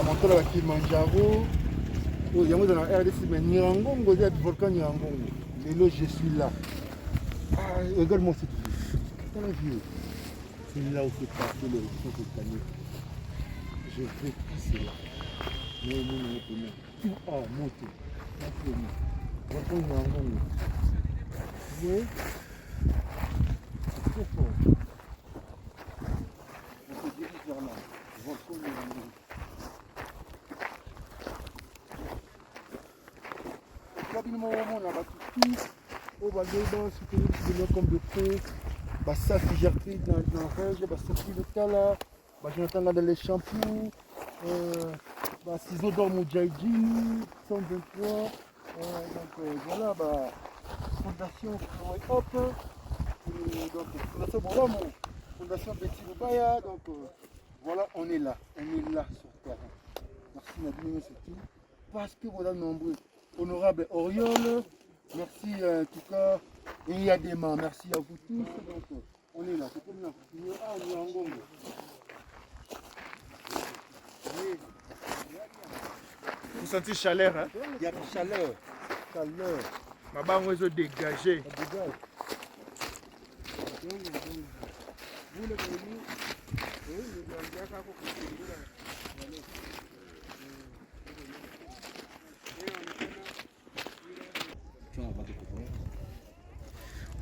Motola wa Kilimanjaro, il y a dans la RDC, mais Nirangongo, il y a du volcan Nirangongo. Et là, je suis là. Ah, regarde-moi cette vue. T'as la vue? C'est là où c'est passé le récit volcanique. Je vais passer là. Ah, monter. Volcan Nirangongo. Vous voyez? C'est trop fort. On se dirige vers là. Volcan Nirangongo. Rapidement, on a battu tout. On va aller soutenir comme de près. Ça, c'est j'ai repris dans la règle. Ça, c'est le cas là. J'entends là dans les shampoings. Ciseaux d'or Moudjahidine, 123. Donc voilà, fondation Hop. Donc, fondation Bourama, fondation Betty Lubaya. Donc voilà, on est là. On est là sur terrain. Merci Nadine, c'est tout. Parce que voilà, nombreux. Honorable Oriol, merci en tout cas, et il y a des mains, merci à vous tous. Donc, on est là, c'est comme là. Ah, on est en Gongo. Vous sentez chaleur, hein? Il y a de chaleur. Chaleur. Ma banque est dégagée.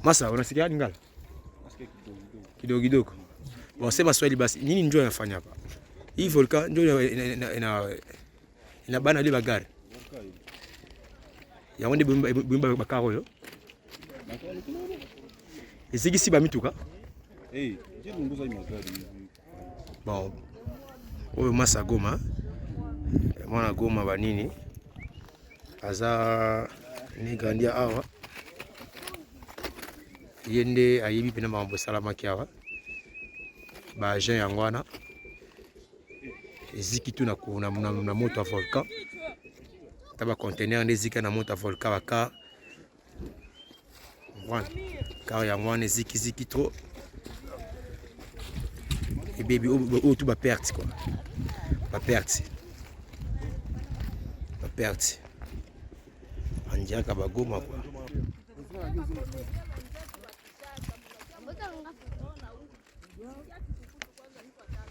Masa, unasikia Lingala? Kidogo kidogo. Wasema swali basi, nini njoo inafanya hapa? Hii volcan njoo ina bana ile bagari. Ya wende bimba bakaro yo. Isiki si ba mituka? Je munguza hii magari hivi. Bon. Oyo Masa Goma. Mwana Goma banini? Aza ni gandia awa. Yende ayibi pena mambo salama kiawa ba agent yangwana eziki tu na moto ya volcan taba conteneur ndezika na moto ya volcan baka wana ka yangwana eziki trop et baby o tu ba perte quoi ba perte andiaka ba Goma quoi.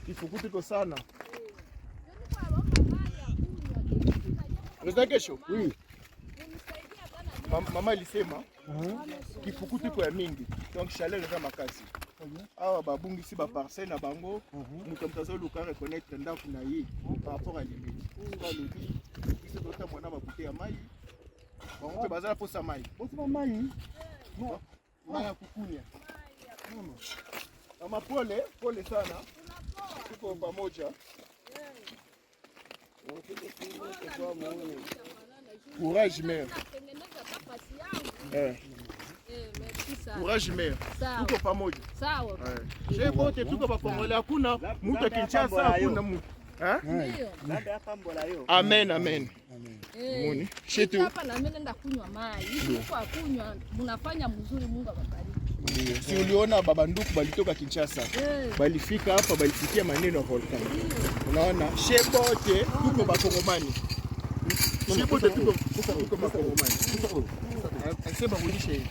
Kifukutiko sana. Unataka kesho? Oui. Mama ilisema kifukutiko ya mingi. Donc chaleur est kama kasi. Awa babungi si ba parcelle na bango. Mutu mtazo luka reconnaître ndaku na yi par rapport à limite. Kwa lobi, c'est d'autant mwana bakute ya mai. Bango te bazala posa mai. Posa mai. Non. Maya kukunya. Mama pole sana. Tuko pamoja. Courage mère. Courage mère. Tuko pamoja. Sawa. Je bote tuko bakongole hakuna mtu wa Kinshasa hakuna mtu. Amen. Muni. Shetu. Hapa na mimi nenda kunywa maji. Kwa kunywa mnafanya mzuri, Mungu awabariki. Si uliona baba nduku balitoka Kinshasa. Balifika hapa balifikia maneno ya volcan. Unaona? Shebote tuko bakongomani. Shebote tuko bakongomani. Akisema rudishe hivi.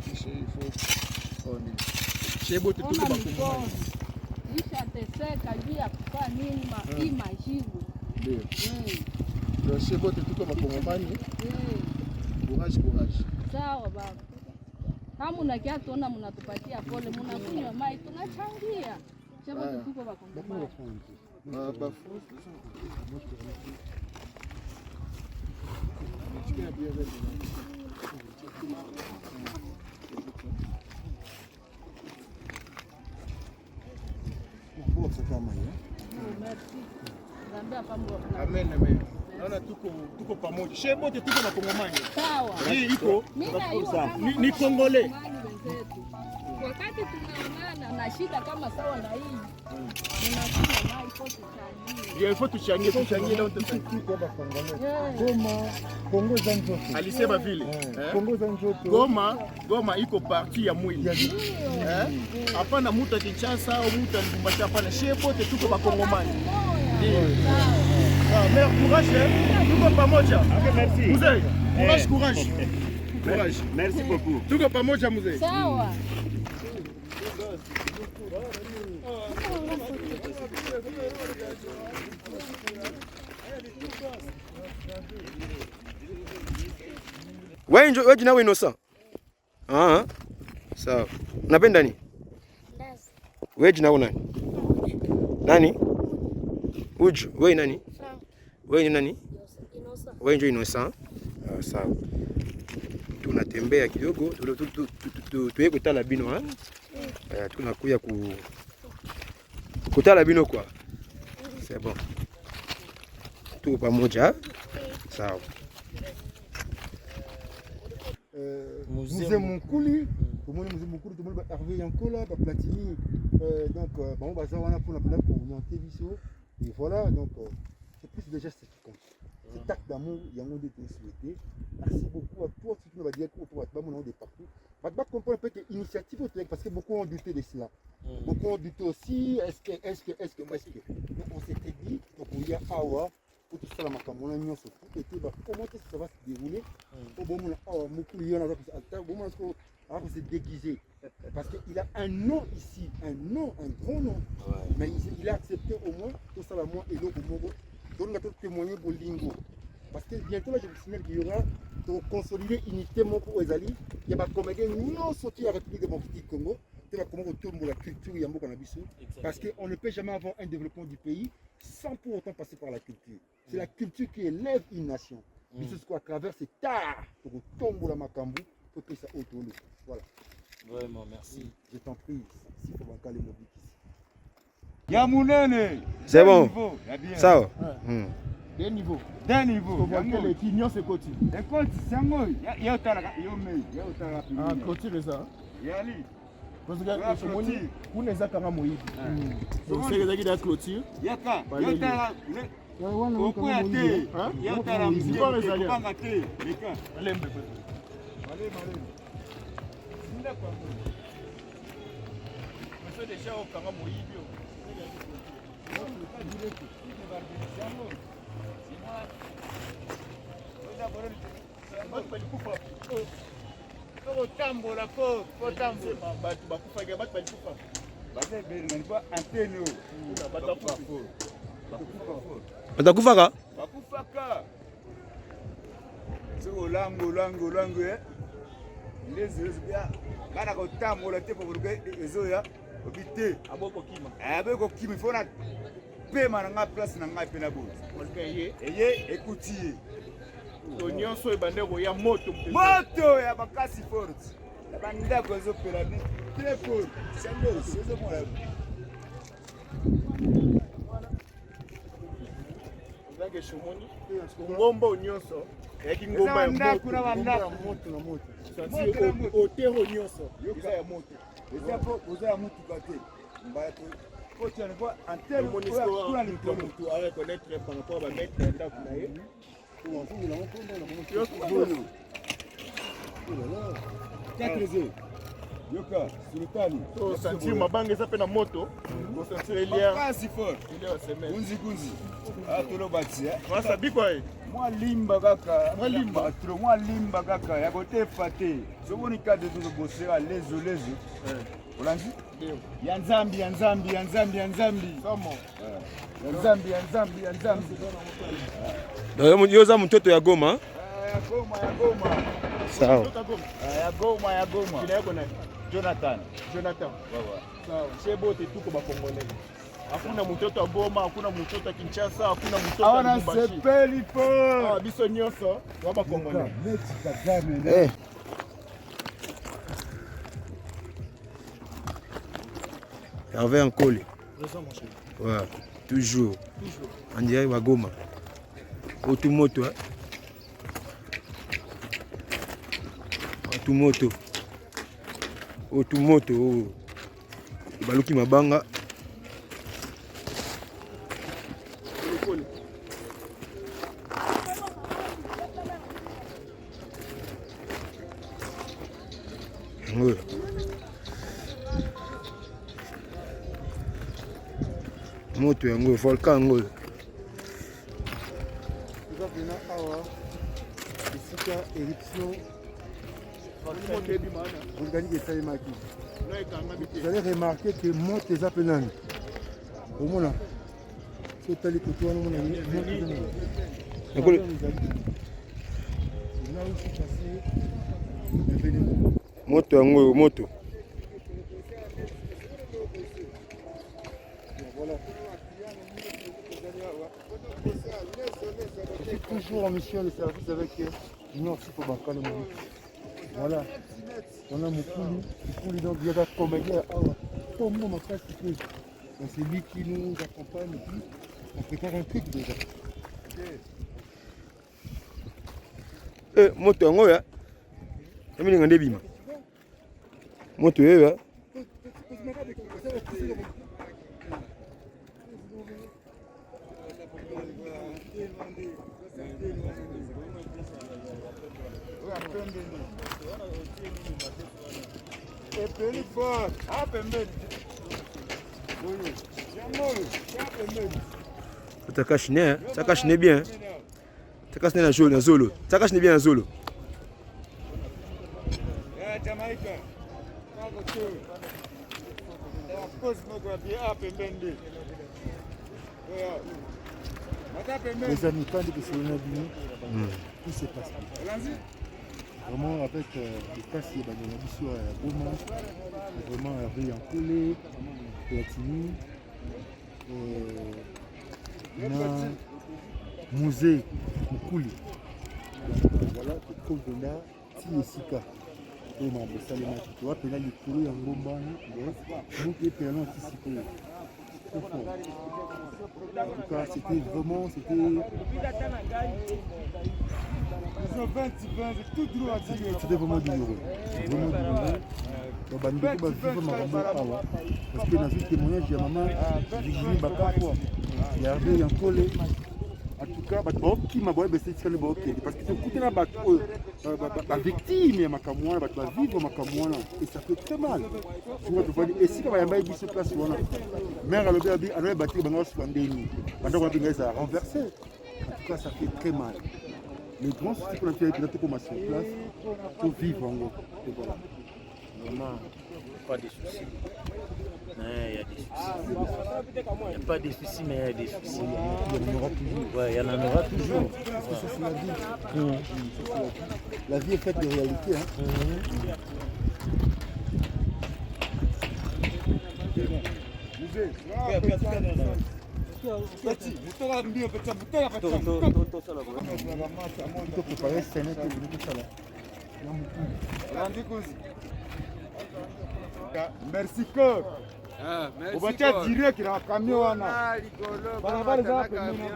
Rudishe hivi. Shebote tuko bakongomani. Isha teseka juu ya kufa nini majibu. Ndio. Ndio shebote tuko bakongomani. Courage. Sawa baba. Kama unakia tuona mnatupatia pole, mnakunywa mai tunachangia. Shebote tuko bakongomani. Amen. Naona tuko pamoja. Shebote tuko bakongomani. Sawa. Hii iko ni Kongole. wakati tunaonana na shida kama sawa na hii, ninakunywa mai kwa tuchangie. Il faut tuchangie ndio Goma, Kongo za njoto. alisema vile. Kongo za njoto. Goma iko parti ya mwili. Hapana mtu Kinshasa au mtu Lubumbashi, hapana. Shepote tuko bakongomani. Mère, courage, tuko pamoja. Merci. Mzee, courage. Merci beaucoup. Tuko pamoja mzee. Sawa. Wewe jina wewe Innocent. Sawa. Unapenda nini? Ndazi. Wewe jina wewe nani? Nani? Uju, wewe nani? Wewe ni nani? Innocent. Wewe ndio Innocent. Sawa. Tunatembea kidogo, tuye kutala bino tunakuya kutala bino kwa. C'est bon. Tuko pamoja. Sawa. Mzee Munkuli, tumoni Mzee Munkuli, tumoni ba Hervé Yankola, ba Platini, donc bon baza wana pour orienter biso. Et voilà, donc c'est plus déjà ce qui compte. Cet acte d'amour, il y a un monde de souhaité. Merci beaucoup à toi, si tu nous vas dire qu'on va te de partout. Va te comprendre un peu que l'initiative, parce que beaucoup ont douté de cela. Beaucoup ont douté aussi, est-ce que. Donc on s'était dit, donc il y a Awa, pour tout ça, on a mis surtout, et comment ça va se dérouler. Au bon moment, beaucoup y en a se déguiser. Parce qu'il a un nom ici, un gros nom. Mais il a accepté au moins, tout ça, moi et l'autre, donc on a témoigné pour Lingo. Parce que bientôt là, je vous signale qu'il y aura pour consolider l'unité pour Ezali. Il y a des comédiens non sortis à la République démocratique du Congo. C'est la comment retourne pour la culture et parce qu'on ne peut jamais avoir un développement du pays sans pour autant passer par la culture. C'est la culture qui élève une nation. Mais c'est ce qu'à travers cet art, pour tomber la Macambou, pour que ça autour. Voilà. Vraiment, merci. Je t'en prie, s'il faut caler mon but ici. Yamunene. C'est bon. Sawa. Des niveaux. D'un niveau. Les pignons se continuent. Écoute, c'est moi. Il y a autant de Clôture ça. Yali. Parce que ce moni, on est à Karamoï. Donc c'est les gars de clôture. Yaka. Yaka. Beaucoup à thé. Yaka la musique. Pas à thé. Yaka. Allez. Monsieur déjà au Karamoï. Batakufaka? Bakufaka. Soko lango les bien kana ko tambola te pour que ezoya obité aboko kima fona pema na nga place na nga pena bo eye écoutier to nyonso ebande koya moto ya bakasi forte ya bandako ezopela très fort c'est moi Zake shumoni ngombo nyonso yaki ngomba ya moto na moto. C'est otero nyonso eza ya moto oza ya moto kate mbaya to kote na kwa antenne pour reconnaître par rapport à mettre ndako na ye yoka sultani to sentir mabanga eza pe na moto ko sentir elia kasi fort elia semaine kunzi atolo bati masa bikwa e mwa limba kaka ya kotefa te sokoni kade tozobosera lezo olanzi ya nzambi somo ya nzambi Yoza mtoto ya Goma. ya Goma Sawa. ya Goma kina yako nani Jonathan sawa shebote tuko bakongolele hakuna mtoto wa Goma, hakuna mtoto wa Kinshasa, hakuna mtoto wa Lubumbashi. sepeli po Biso nyonso wa bakongolele. Hervé Yankola. Ouais, toujours. On dirait wa Goma. Automoto, hein. Automoto. Otumoto baluki mabanga. Oui. Moto yango volcan yango. Eza pena awa esika éruption volcanique esalemaki. Vous allez remarquer que moto eza pe nani omona so otali koto wana omona moto yango moto. Je suis toujours en mission de service avec l'Union pour Bakane. Voilà. On a Mukuli, donc il y a des comédiens. Comme moi, c'est lui qui nous accompagne. On prépare un truc déjà. Moto yango ya. Yamini ngande bima. Moto ya. Takashine bien. Takashine na Zolo. Takashine bien na Zolo. Les amis, quand ils sont venus, tout se passe bien. Vraiment avec les casses, il y a des ambitions à Goma, vraiment à Riancolé, Platini, musée Mukuli. Voilà, tout comme là, Tiesika. Et ma Salema, tu vois, là, les courriers en Gomba, donc les périls anticipés. En tout cas, c'était vraiment, c'était vraiment douloureux. Vraiment douloureux. Parce que dans ce témoignage, il y a maman Virginie Bakafwa. Il y a Hervé Yankole. En tout cas, qui m'a dit que c'est le bon parce que c'est écouté la victime, il va vivre et ça fait très mal. Et si on a mis ce place, mère elle a battu ça a renversé. En tout cas, ça fait très mal. Les grands soucis qu'on a fait pour sur place, pour vivre en gros. Voilà. Vraiment, pas de soucis. Mais il y a des soucis. Il n'y a pas de soucis, mais il y a des soucis. Il y en aura toujours. Ouais, il y en aura toujours. Ça, c'est la vie. La vie est faite de réalité. Merci cœur. Obacha direct na camion wana. Barabara za pembeni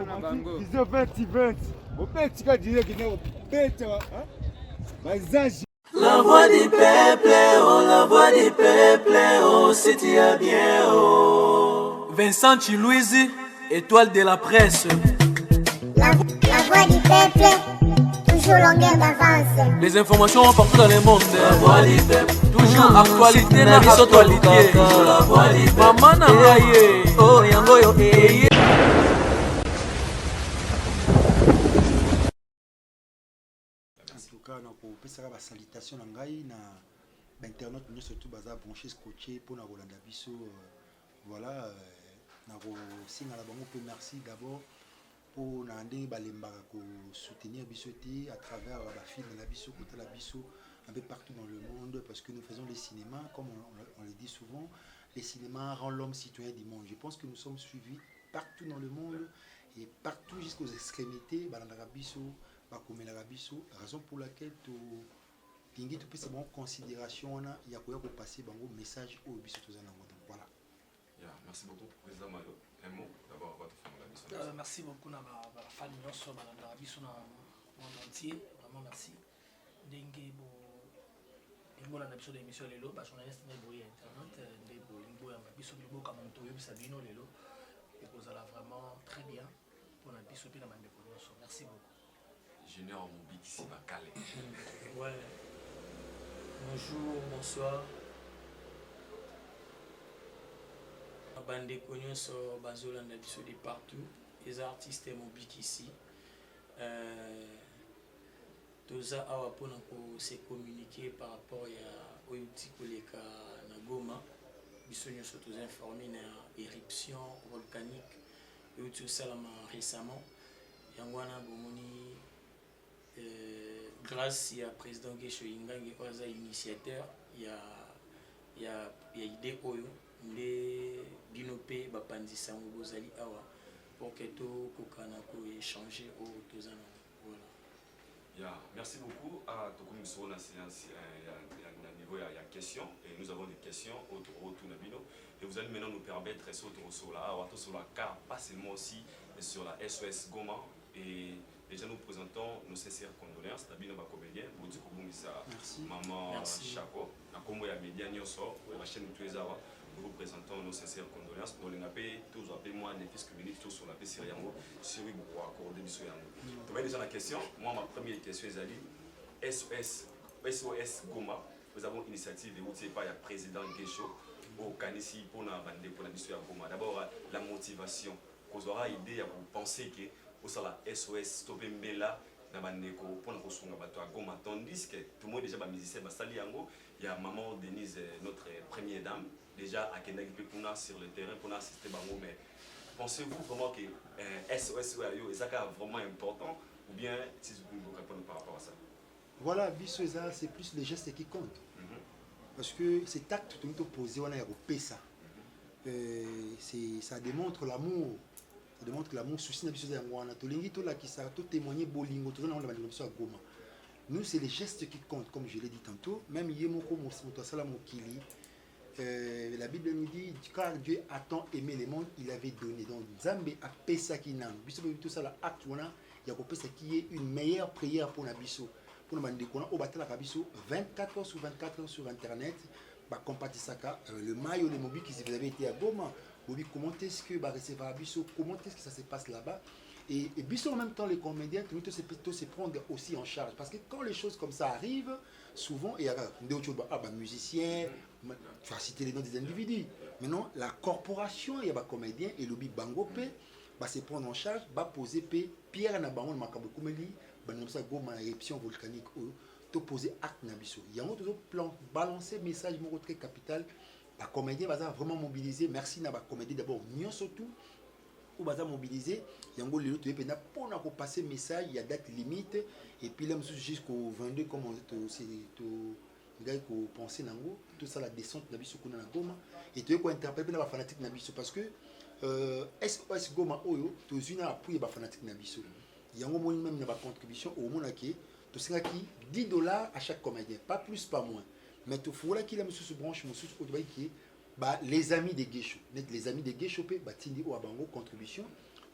20 opetika direct na obeta bazaji. La voix du peuple, oh la voix du peuple, oh c'est bien oh. Vincent Chilouizi, étoile de la presse. La voix du peuple, toujours longueur d'avance. Les informations partout dans le monde. La voix du peuple, toujours actualité na actualité. La voix du peuple, maman na ngaye, oh yango yo eye. En tout cas, on peut salutation na internet nous surtout baza branché scotché pour na Rolanda biso voilà na singa la bango pe merci d'abord pour na ndé balemba ko soutenir biso à travers la film la biso côté la biso un peu partout dans le monde parce que nous faisons les cinémas comme on le dit souvent les cinémas rend l'homme citoyen du monde. Je pense que nous sommes suivis partout dans le monde et partout jusqu'aux extrémités balanda biso comme la biso, raison pour laquelle tu peux c'est bon considération il y a quoi pour passer bon message au biso tous en voilà. Merci beaucoup président Malo. Un mot d'abord à votre famille. Merci beaucoup na ba famille nyonso balanda biso na monde entier, vraiment merci. Ndenge Limbo na biso d'émission lelo ba journaliste na boye internet ndebo limbo ya biso limbo comme on toyo bisa bino lelo et vous allez vraiment très bien pour la biso pe na bande ko nyonso. Merci beaucoup. Junior Moubik ici Bakale. Ouais. Bonjour, bonsoir. Bande ko nyonso bazolanda biso de partout. Les artistes Moubik ici. Toza awa pona ko se communiquer par rapport à oyuti koleka na Goma biso nyonso toza informé na éruption volcanique oyuti osalama récemment yango wana bomoni grâce ya président Gesho Ingange oza initiateur ya idée oyo nde bino mpe bapanzisa yango bozali awa pour que tokokana ko échanger oyo toza na voilà. Yeah, merci beaucoup à Tokoum sur la séance. Il y a questions et nous avons des questions autour de Nabino. Et vous allez maintenant nous permettre de sur la car, pas seulement aussi sur la SOS Goma. Et déjà nous présentons nos sincères condoléances. Nabino va comédien, vous dites que maman Chako, na combo ya média nyoso, la chaîne Tuezawa. Nous vous présentons nos sincères condoléances. Nous les appelons tous moi, les fils communiques, tous sur la paix syrienne, sur le bois, accordé du soin. Tu vois déjà la question. Moi, ma première question est SOS Goma. Nous avons une initiative et vous savez pas, il y a le président Gesho au Kanissi pour la bande pour la mission à Goma. D'abord, la motivation. Vous aurez idée à vous penser que vous la SOS stopper Mbela na bandeko pour la reçoit bateau à Goma. Tandis que tout le monde déjà musicien Basali Yango, il y a maman Denise, notre première dame. Déjà à Kendaki Pekuna sur le terrain pour assister Bango, mais pensez-vous vraiment que SOS est vraiment important ou bien si vous pouvez répondre par rapport à ça? Voilà, Bissoza, c'est plus les gestes qui comptent. Parce que cet acte que nous posé, on a repéré ça. Ça démontre l'amour. Ça démontre l'amour. Souci de Bissoza, on a tout là qui ça, tout témoigné bolingo, tout on a à Goma. Nous, c'est les gestes qui comptent, comme je l'ai dit tantôt. Même Yemoko Mosalamokili. La Bible nous dit car Dieu a tant aimé le monde, il avait donné. Donc Zambé a pesa qui n'a. Biso tout ça l'acte on a, il y a pesa qui est une meilleure prière pour la biso. Pour nous demander qu'on a au battre la biso 24 heures sur 24 heures sur internet. Bah compati saka le maillot les mobiles qui vous avez été à Goma. Mobi comment est-ce que bah recevoir biso, comment est-ce que ça se passe là-bas? Et biso en même temps les comédiens tout se prendre aussi en charge parce que quand les choses comme ça arrivent souvent il y a des choses musiciens. Tu vas citer les noms des individus. Maintenant, la corporation, il y a des comédiens et le Bangopé va se prendre en charge, va poser pierre na bango makabo kumeli, banamsa goma éruption volcanique to poser acte na biso. Il y a un autre plan balancer message mo très capital. Les comédiens va vraiment mobiliser. Merci na ba comédien d'abord nyon surtout ou va mobiliser. Yango lelo to pena pour na ko passer message, il y a date limite et puis là jusqu'au 22 comme c'est gars qui penser nango tout ça la descente na biso kuna na Goma et tu ko interpréter na ba fanatique na biso parce que SOS Goma oyo to zuna appui ba fanatique na biso yango moni même na ba contribution au mona ki to singa ki $10 à chaque comédien pas plus pas moins mais to fola ki la monsieur se branche monsieur au bail qui ba les amis de Gesho net les amis de Gesho pe batindi o bango contribution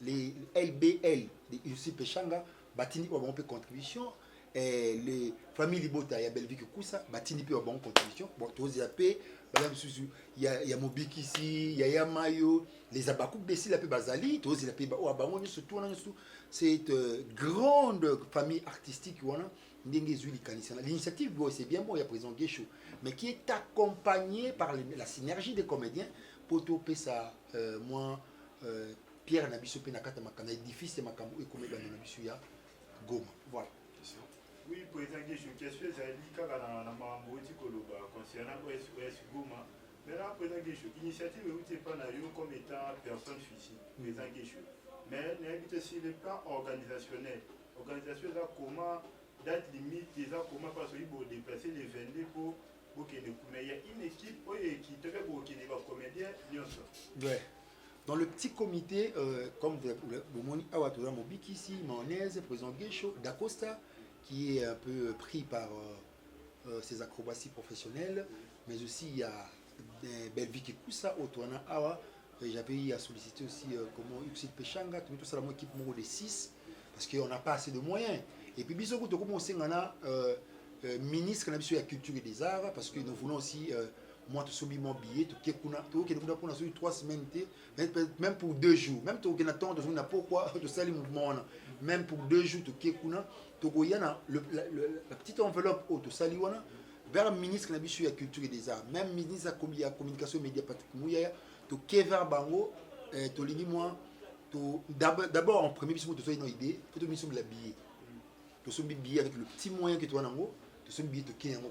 les LBL de Yusi Pechanga batindi o bango pe contribution. Les familles Libota, il y a Belvique Koussa, Batini P. Bon contribution. Bon, tous les AP, il y a Mobiki ici, il y a Yamayo, les Abakouk Bessi, la P. Bazali, tous les AP, c'est une grande famille artistique. L'initiative, c'est bien bon, il y a président Gesho, mais qui est accompagnée par la synergie des comédiens pour toper ça, moi, Pierre Nabiso Penakata Makana, édifice et Makambo et comédien Nabisuya, Goma. Voilà. Oui, président, je suis question, j'ai dit que concernant OS Goma, maintenant, président Gesho, l'initiative est pas comme étant personne physique, président Gesho. Mais sur le plan organisationnel, l'organisation est comment, date limite, déjà comment parce qu'il faut déplacer les 22 pour qu'il y ait une équipe qui te fait pour qu'il y ait des comédiens, bien sûr. Ouais. Dans le petit comité, comme vous montrez, Awatoura Mobiki ici, Mayonnaise, président Gesho, Dacosta, qui est un peu pris par ses acrobaties professionnelles, mais aussi il y a Belvique Koussa, Otoana Awa, j'avais sollicité aussi comment Yuxil Pechanga, tout ça, la équipe de 6, parce qu'on n'a pas assez de moyens. Et puis, Bisoko, comme on sait, on a ministre de la culture et des arts, parce que nous voulons aussi, moi, tout mon billet, tout pour 3 semaines, même pour 2 jours, même tout le temps, pourquoi, tout ça, les mouvements, même pour 2 jours, tout la petite enveloppe, tout ça, vers le ministre de la culture et des arts, même ministre de la communication médiatique, tout vers Bango, tout moi, d'abord en premier, tu as une idée, il faut que tu l'habiller. Tu as un billet avec le petit moyen que tu as dans le tu as un billet qui est dans le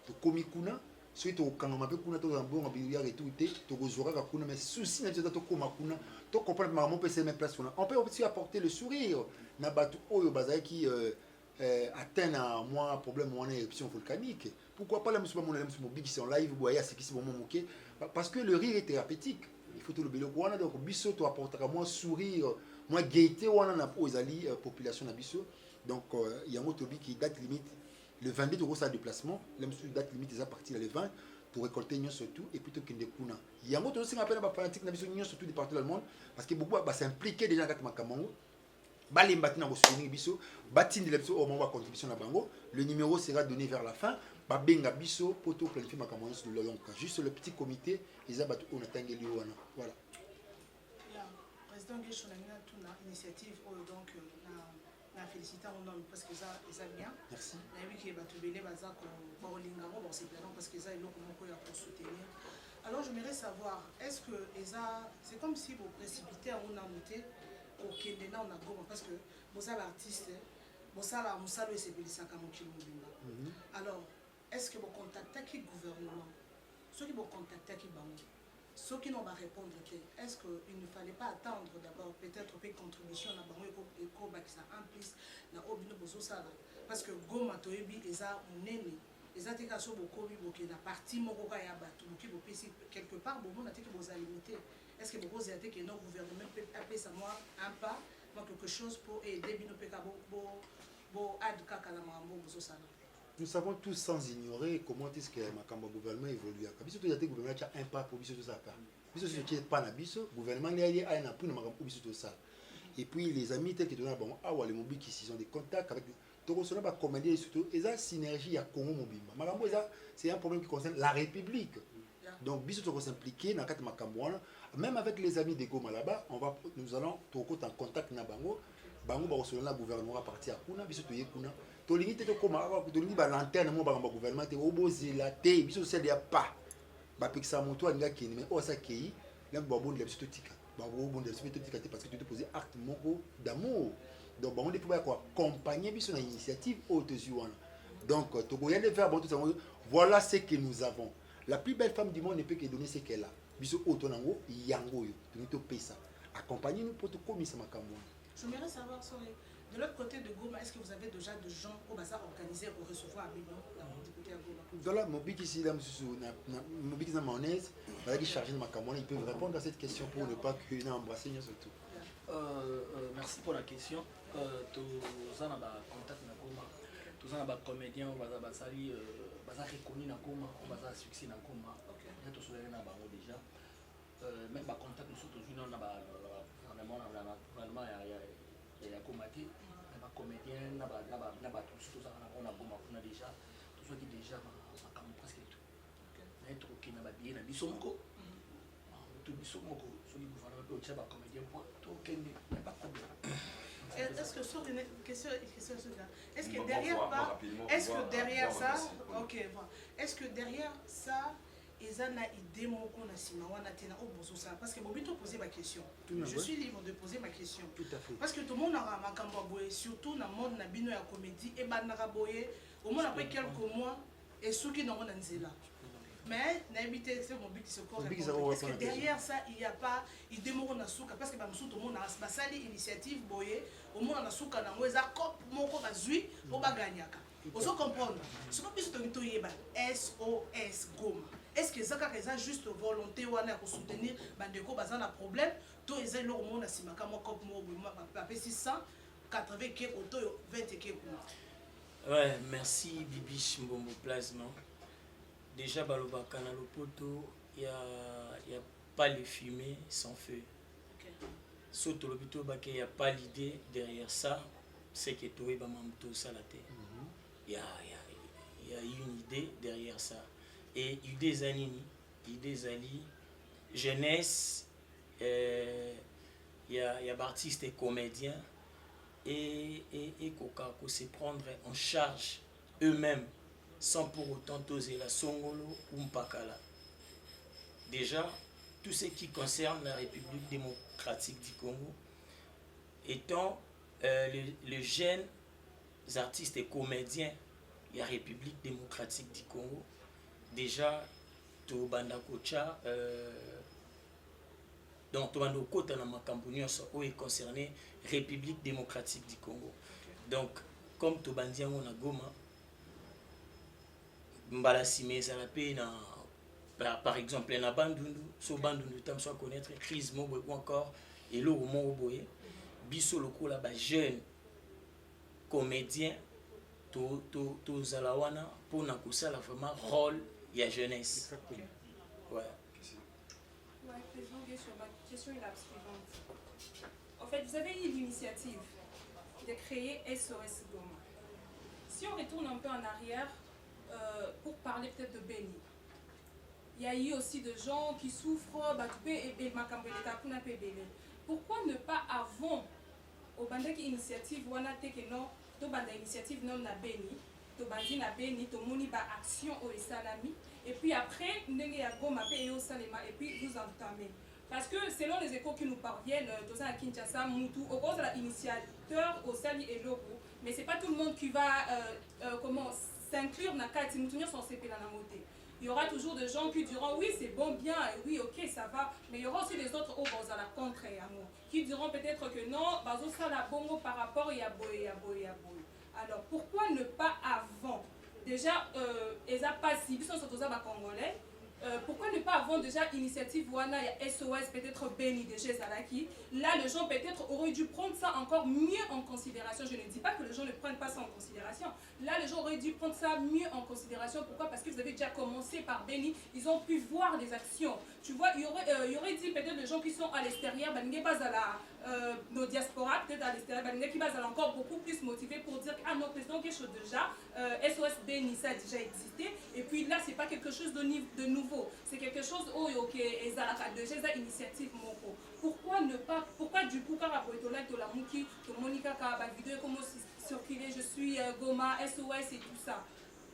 tu commis kuna, si tu as un peu kuna, tu as un bon billet et tout, tu as un kuna, mais souci, tu as un kuna, tu comprends que maman peut se mettre place. On peut aussi apporter le sourire. Nabatu Oyo Bazaï qui atteint à moi un problème ou une éruption volcanique. Pourquoi pas la musique qui sont en live, qui sont moqués? Parce que le rire est thérapeutique. Il faut tout le bélo. Donc, biso, tu apporteras moins sourire, moins gaieté aux population de biso. Donc, il y a un autre qui date limite le 22 de sa déplacement. La date limite est partie le 20 pour récolter une surtout et plutôt qu'une découna. Il y a un autre aussi qui appelle la fanatique de surtout des partout dans le monde parce que beaucoup s'impliquer déjà dans le Cameroun. Le numéro sera donné vers la fin. Juste le petit comité, voilà. Président Guécho, on a une initiative donc na féliciter mon nom parce que ça bien. Merci. Na oui que batubele baza ko baolinga bon c'est bien parce que ça est là pour soutenir. Alors j'aimerais savoir est-ce que c'est comme si vous précipitez en noté au Kenya on a goma parce que vous avez artiste vous avez musalo et c'est bilisaka mokilo mobimba. Alors est-ce que vous contactez qui gouvernement ceux qui vont contacter qui bango ceux qui n'ont pas répondre est-ce qu'il ne fallait pas attendre d'abord peut-être une contribution à bango et ko bakisa en plus na obino bozo sala parce que goma toyebi eza munene eza tika so bokobi boke na partie moko ka ya bato boki bopesi quelque part bon na tiki boza limité est-ce que vous posez que notre gouvernement peut appeler ça moi un pas moi quelque chose pour aider bino peka bo ad kaka na mambo bozo sala. Nous savons tous sans ignorer comment est-ce que le gouvernement évolue. Biso to yate gouvernement a un pas pour biso to ça pas. Biso ce qui est pas na biso gouvernement il a un appui na makambo biso to ça. Et puis les amis tels que tu as bon les mobiles qui sont des contacts avec Tokosona va commander surtout et ça synergie à Congo Mobimba. Makambo c'est un problème qui concerne la République. Donc biso to s'impliquer dans quatre makambo même avec les amis de Goma là-bas, nous allons toko en contact na bango ba recevoir la gouvernement à partir à kuna biso to yekuna. To limite to koma to limite ba lanterne mo ba gouvernement te obozela te biso c'est dia pas ba pekisa moto anga kini mais osa kei là ba bon de biso to tika ba bon de biso to tika parce que tu te poser acte moko d'amour donc ba on peut quoi accompagner biso na initiative haute wana donc to goyen de faire bon tout ça voilà ce que nous avons la plus belle femme du monde ne peut que donner ce qu'elle a biso auto nango yango yo to pesa accompagner nous pour to komisa makambo. J'aimerais savoir de l'autre côté de Goma, est-ce que vous avez déjà des gens au bazar organisés pour recevoir à Bino du côté à Goma? Voilà, mon but ici, là, mon but dans mon aise, qui chargé de ma caméra, ils peuvent répondre à cette question pour ne pas que nous embrasser surtout. Merci pour la question. Tous en contact na Goma, tous en comédien, on va reconnu na Goma, on va succès na Goma. Il y a tous les gens déjà. Même contact nous sommes tous dans il y a combattu, les comédiens, on a déjà, tout ce qui déjà presque tout. Mais tout qui n'a pas bien, il y a tout comédien, pas problème. Est-ce que sur une question, est-ce que derrière ça, ok, est-ce que derrière ça, ils ont une idée parce que je vais poser ma question. Je suis libre de poser ma question. Tout à fait. Parce que tout le monde a un surtout dans le monde de la comédie, et au moins après quelques mois, et ceux qui n'ont pas là. Mais c'est mon but qui se correspond. Est-ce que derrière ça, il n'y a pas idée parce que tout le monde a une initiative, au moins on a souka dans les accords pour gagner. Vous comprenez? Ce que je veux SOS Goma. Est-ce que ça a juste volonté ou à soutenir Bandeko bazan un problème? Tout est là au monde à Simaka, moi comme moi, papa 680 qui est auto 20 qui est. Ouais, merci Bibiche Mbombo Plasma. Déjà Baloba Kanalo Poto, il y a pas les fumées sans feu. Surtout le buto il n'y a pas l'idée derrière ça, c'est que tout est bamamto salaté. Il y a une idée derrière ça. Et idée zanini, idée zali, jeunesse, il y a artistes et comédiens et Koka se prendre en charge eux-mêmes sans pour autant toser la Songolo ou Mpakala. Déjà, tout ce qui concerne la République démocratique du Congo, étant les jeunes artistes et comédiens de la République démocratique du Congo, déjà, tout banda kocha, donc tout banda kota na makambo nyonso est concerné République démocratique du Congo. Donc, comme tout bandi yango na Goma, mbala simeza la pe na par exemple na bandundu, so bandundu tam so connaître crise mo ou encore et lo mo boye, biso lokola ba jeune comédien to zalawana pour na kusala vraiment rôle ya jeunesse. Exactement. Ouais. Ouais, président Guécho, ma question est la suivante. En fait, vous avez eu l'initiative de créer SOS Goma. Si on retourne un peu en arrière pour parler peut-être de Béni, il y a eu aussi des gens qui souffrent, pourquoi ne pas avant au bandaki initiative wana teke no to banda initiative non na Béni, to bandi na Béni, to moni ba action au salami et puis après ndenge ya Goma pe yo salema et puis vous entamez. Parce que selon les échos qui nous parviennent, dans un Kinshasa, Moutou, au cause de l'initiateur au Sali et Lobo, mais c'est pas tout le monde qui va s'inclure dans Kati Moutou sans CP dans la montée. Il y aura toujours des gens qui diront oui c'est bon bien et oui ok ça va, mais il y aura aussi des autres au bord à la contre qui diront peut-être que non, bazo ça la bongo par rapport à boy. Alors pourquoi ne pas avant déjà eza pas si ils sont surtout ça congolais. Pourquoi ne pas avoir déjà initiative Wana et SOS peut-être Béni de chez Zalaki? Là, les gens peut-être auraient dû prendre ça encore mieux en considération. Je ne dis pas que les gens ne prennent pas ça en considération. Là, les gens auraient dû prendre ça mieux en considération. Pourquoi? Parce que vous avez déjà commencé par Béni. Ils ont pu voir des actions. Tu vois, il y aurait dit peut-être les gens qui sont à l'extérieur, nos diasporas, peut-être à l'extérieur, qui vont encore beaucoup plus motivés pour dire ah non, président quelque chose déjà, SOS Béni, ça a déjà existé. Et puis là, c'est pas quelque chose de nouveau. C'est quelque chose où il y a déjà initiative. Pourquoi ne pas, pourquoi du coup, quand la Mouki, Monica, la vidéo comment circuler, je suis Goma, SOS et tout ça.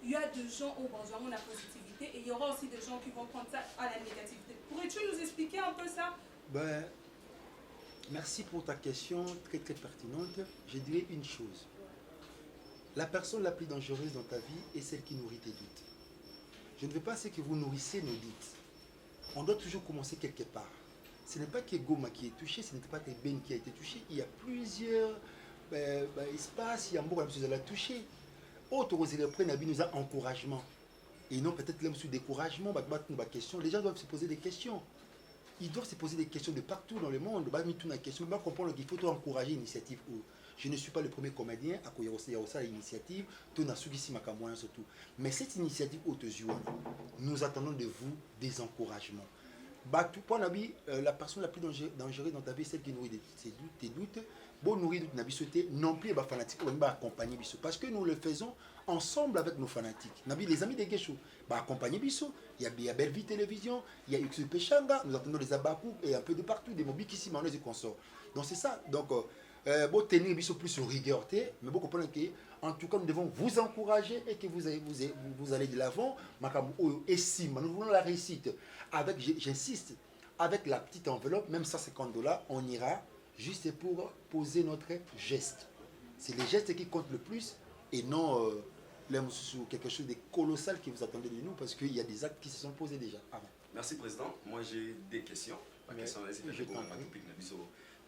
Il y a des gens au besoin de la positivité et il y aura aussi des gens qui vont prendre ça à la négativité. Pourrais-tu nous expliquer un peu ça? Ben, merci pour ta question très très pertinente. Je dirais une chose. La personne la plus dangereuse dans ta vie est celle qui nourrit tes doutes. Je ne veux pas ce que vous nourrissez nos doutes. On doit toujours commencer quelque part. Ce n'est pas que Goma qui est touché, ce n'est pas que Ben qui a été touché. Il y a plusieurs espaces, il y a beaucoup de choses à la toucher. Autre nous a encouragement. Et non peut-être même sous découragement, les gens doivent se poser des questions. Ils doivent se poser des questions de partout dans le monde. Ils doivent comprendre qu'il faut encourager l'initiative. Je ne suis pas le premier comédien à faire l'initiative, surtout. Mais cette initiative nous attendons de vous des encouragements. La personne la plus dangereuse dans ta vie, celle qui nourrit tes doutes, non plus fanatique, accompagner parce que nous le faisons ensemble avec nos fanatiques. Les amis des Guécho, accompagner Bisso. Il y a Belle Vie Télévision, il y a XP Changa, nous attendons les Abakou et un peu de partout, des Mobi qui s'y manent et consorts. Donc c'est ça. Donc, tenir Bisso plus sur rigueur, mais vous comprenez que, en tout cas, nous devons vous encourager et que vous allez de l'avant. Et si nous voulons la réussite, avec, j'insiste, avec la petite enveloppe, même $150, on ira juste pour poser notre geste. C'est les gestes qui comptent le plus et non quelque chose de colossal qui vous attendez de nous parce qu'il y a des actes qui se sont posés déjà avant. Merci Président. Moi j'ai des questions.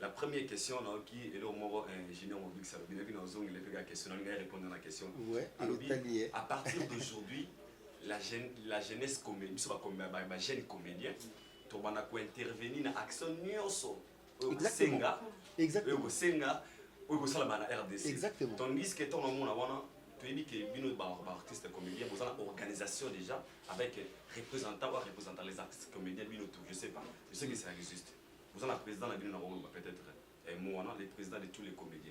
La première question, qui est le moment ingénieur mobile, ça veut dire que nous avons la question, nous répondre à la question. À partir d'aujourd'hui, la jeunesse comédienne, la jeune comédien, tu vas intervenir dans l'action Exactement. Exactement. Tandis que ton nom, tu dis que les artistes comédiens, vous avez une organisation déjà avec représentants les artistes comédiens, je ne sais pas. Je sais que ça existe. Vous avez le président de la peut-être moi, le président de tous les comédiens.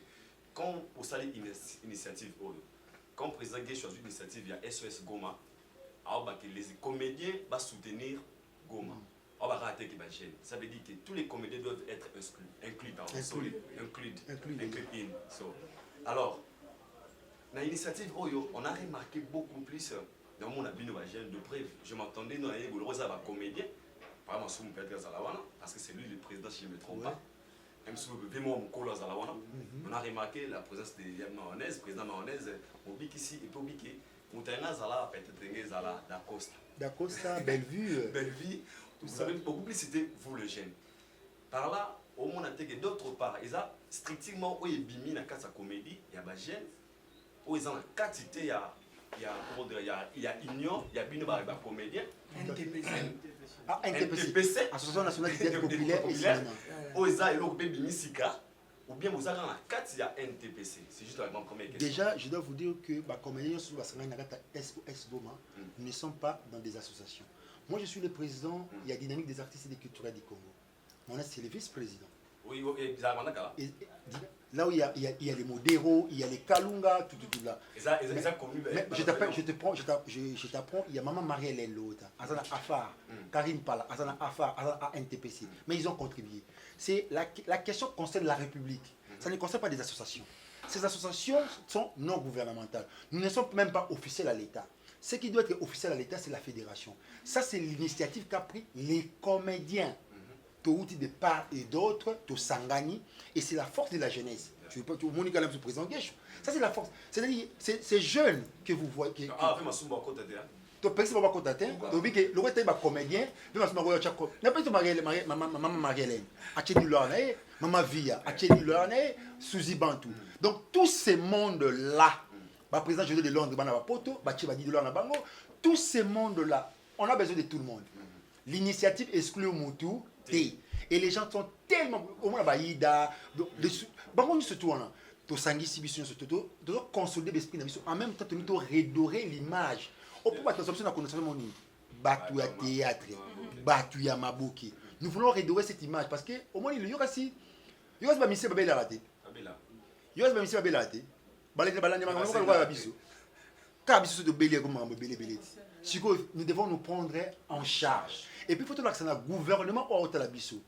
Quand vous avez une initiative, quand le président Gué choisit l'initiative, il y a SOS Goma, alors que les comédiens vont soutenir Goma. Ça veut dire que tous les comédiens doivent être inclus. Alors, dans l'initiative, on a remarqué beaucoup plus dans mon habit de preuve. Je m'attendais dans les comédiens, par exemple, parce que c'est lui le président, si je ne me trompe pas. Même si on a remarqué la présence de Mayonnaise, président Mayonnaise, au Bic ici, et puis au Bic, peut-être D'Acosta, Bellevue. Bellevue. Vous savez beaucoup plus c'était vous le jeune. Par là, au moins d'autre part, ils ont strictement où ils bimi dans la comédie, il y a des jeunes, où ils ont la quantité, il y a union, il y a bien des comédiens. NTPC, Association nationale du théâtre populaire et cinéma. Où ils ont bimi sika, ou bien vous avez la carte, il y a NTPC. C'est juste la première question. Déjà, je dois vous dire que les comédiens sur la SOS Goma ne sont pas dans des associations. Moi, je suis le président, il y a Dynamique des artistes et des culturels du Congo. Mon c'est le vice-président. Oui, exactement. Là où il y a les Modero, il y a les Kalunga, tout là. Je t'apprends, il y a Maman Marie-Hélène Lota, Azana Afar, Karine Pala, Azana Afar, Azana NTPC. Mais ils ont contribué. C'est la question concerne la République. Ça ne concerne pas des associations. Ces associations sont non gouvernementales. Nous ne sommes même pas officiels à l'État. Ce qui doit être officiel à l'État, c'est la fédération. Ça, c'est l'initiative qu'a pris les comédiens. Touti de part et d'autre, to Sangani, et c'est la force de la jeunesse. Tu peux Monica Lam se présenter. Ça, c'est la force. C'est-à-dire, c'est jeunes que vous voyez. Ah, fais ma soumba à côté. Tu peux pas côté. Tu dis que le reste est comédien. Fais ma soumba à côté. N'a pas été maman Marie-Hélène. Achedi Lorne, maman Via, Achedi Lorne, Suzy Bantou. Donc, tous ces mondes-là, le président José de Londres, Banabapoto, Bachibadi de Lorne Bango, tous ces mondes-là, on a besoin de tout le monde. L'initiative exclut Moutou. Et les gens sont tellement au moins baïda bango surtout on a to sangi sibition surtout de consolider l'esprit en même temps de redorer l'image au pour attention à connaissance mon batu ya théâtre batu ya maboki nous voulons redorer cette image parce que au moins il y aura si ba mise babela raté yo ba mise babela raté balé balanya mango ko ba biso ka biso de belé comme belé nous devons nous prendre en charge. Et puis, il faut que le gouvernement ait la biso.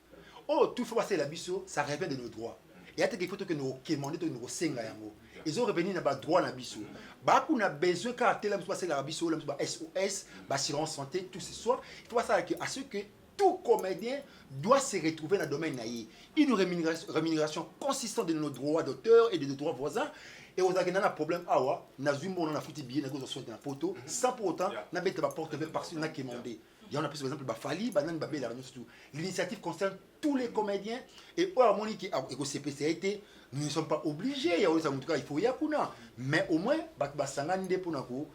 Oh, tout faut passer la biso, ça revient de nos droits. Et il faut que nous demandions nous senga yango. Ils ont revenu dans le droit la biso. Bah, on a besoin quand tel passer la biso, SOS, assurance santé, tout ce soir. Il faut passer à ce que tout comédien doit se retrouver dans le domaine naïe. Une rémunération consistante de nos droits d'auteur et de nos droits voisins. Et aux agents, on a un problème, on a zoomé, on a foutu billet, on a fait un photo, sans pour autant, on a mis la porte par celui qui est demandé. Il y en a plus, par exemple, Fali, Banan, Babé, la réunion, surtout. L'initiative concerne tous les comédiens. Et au harmonie qui a au CPCIT, nous ne sommes pas obligés. Il y a aussi, en tout cas, il faut y avoir. Mais au moins, Basangan de Ponako,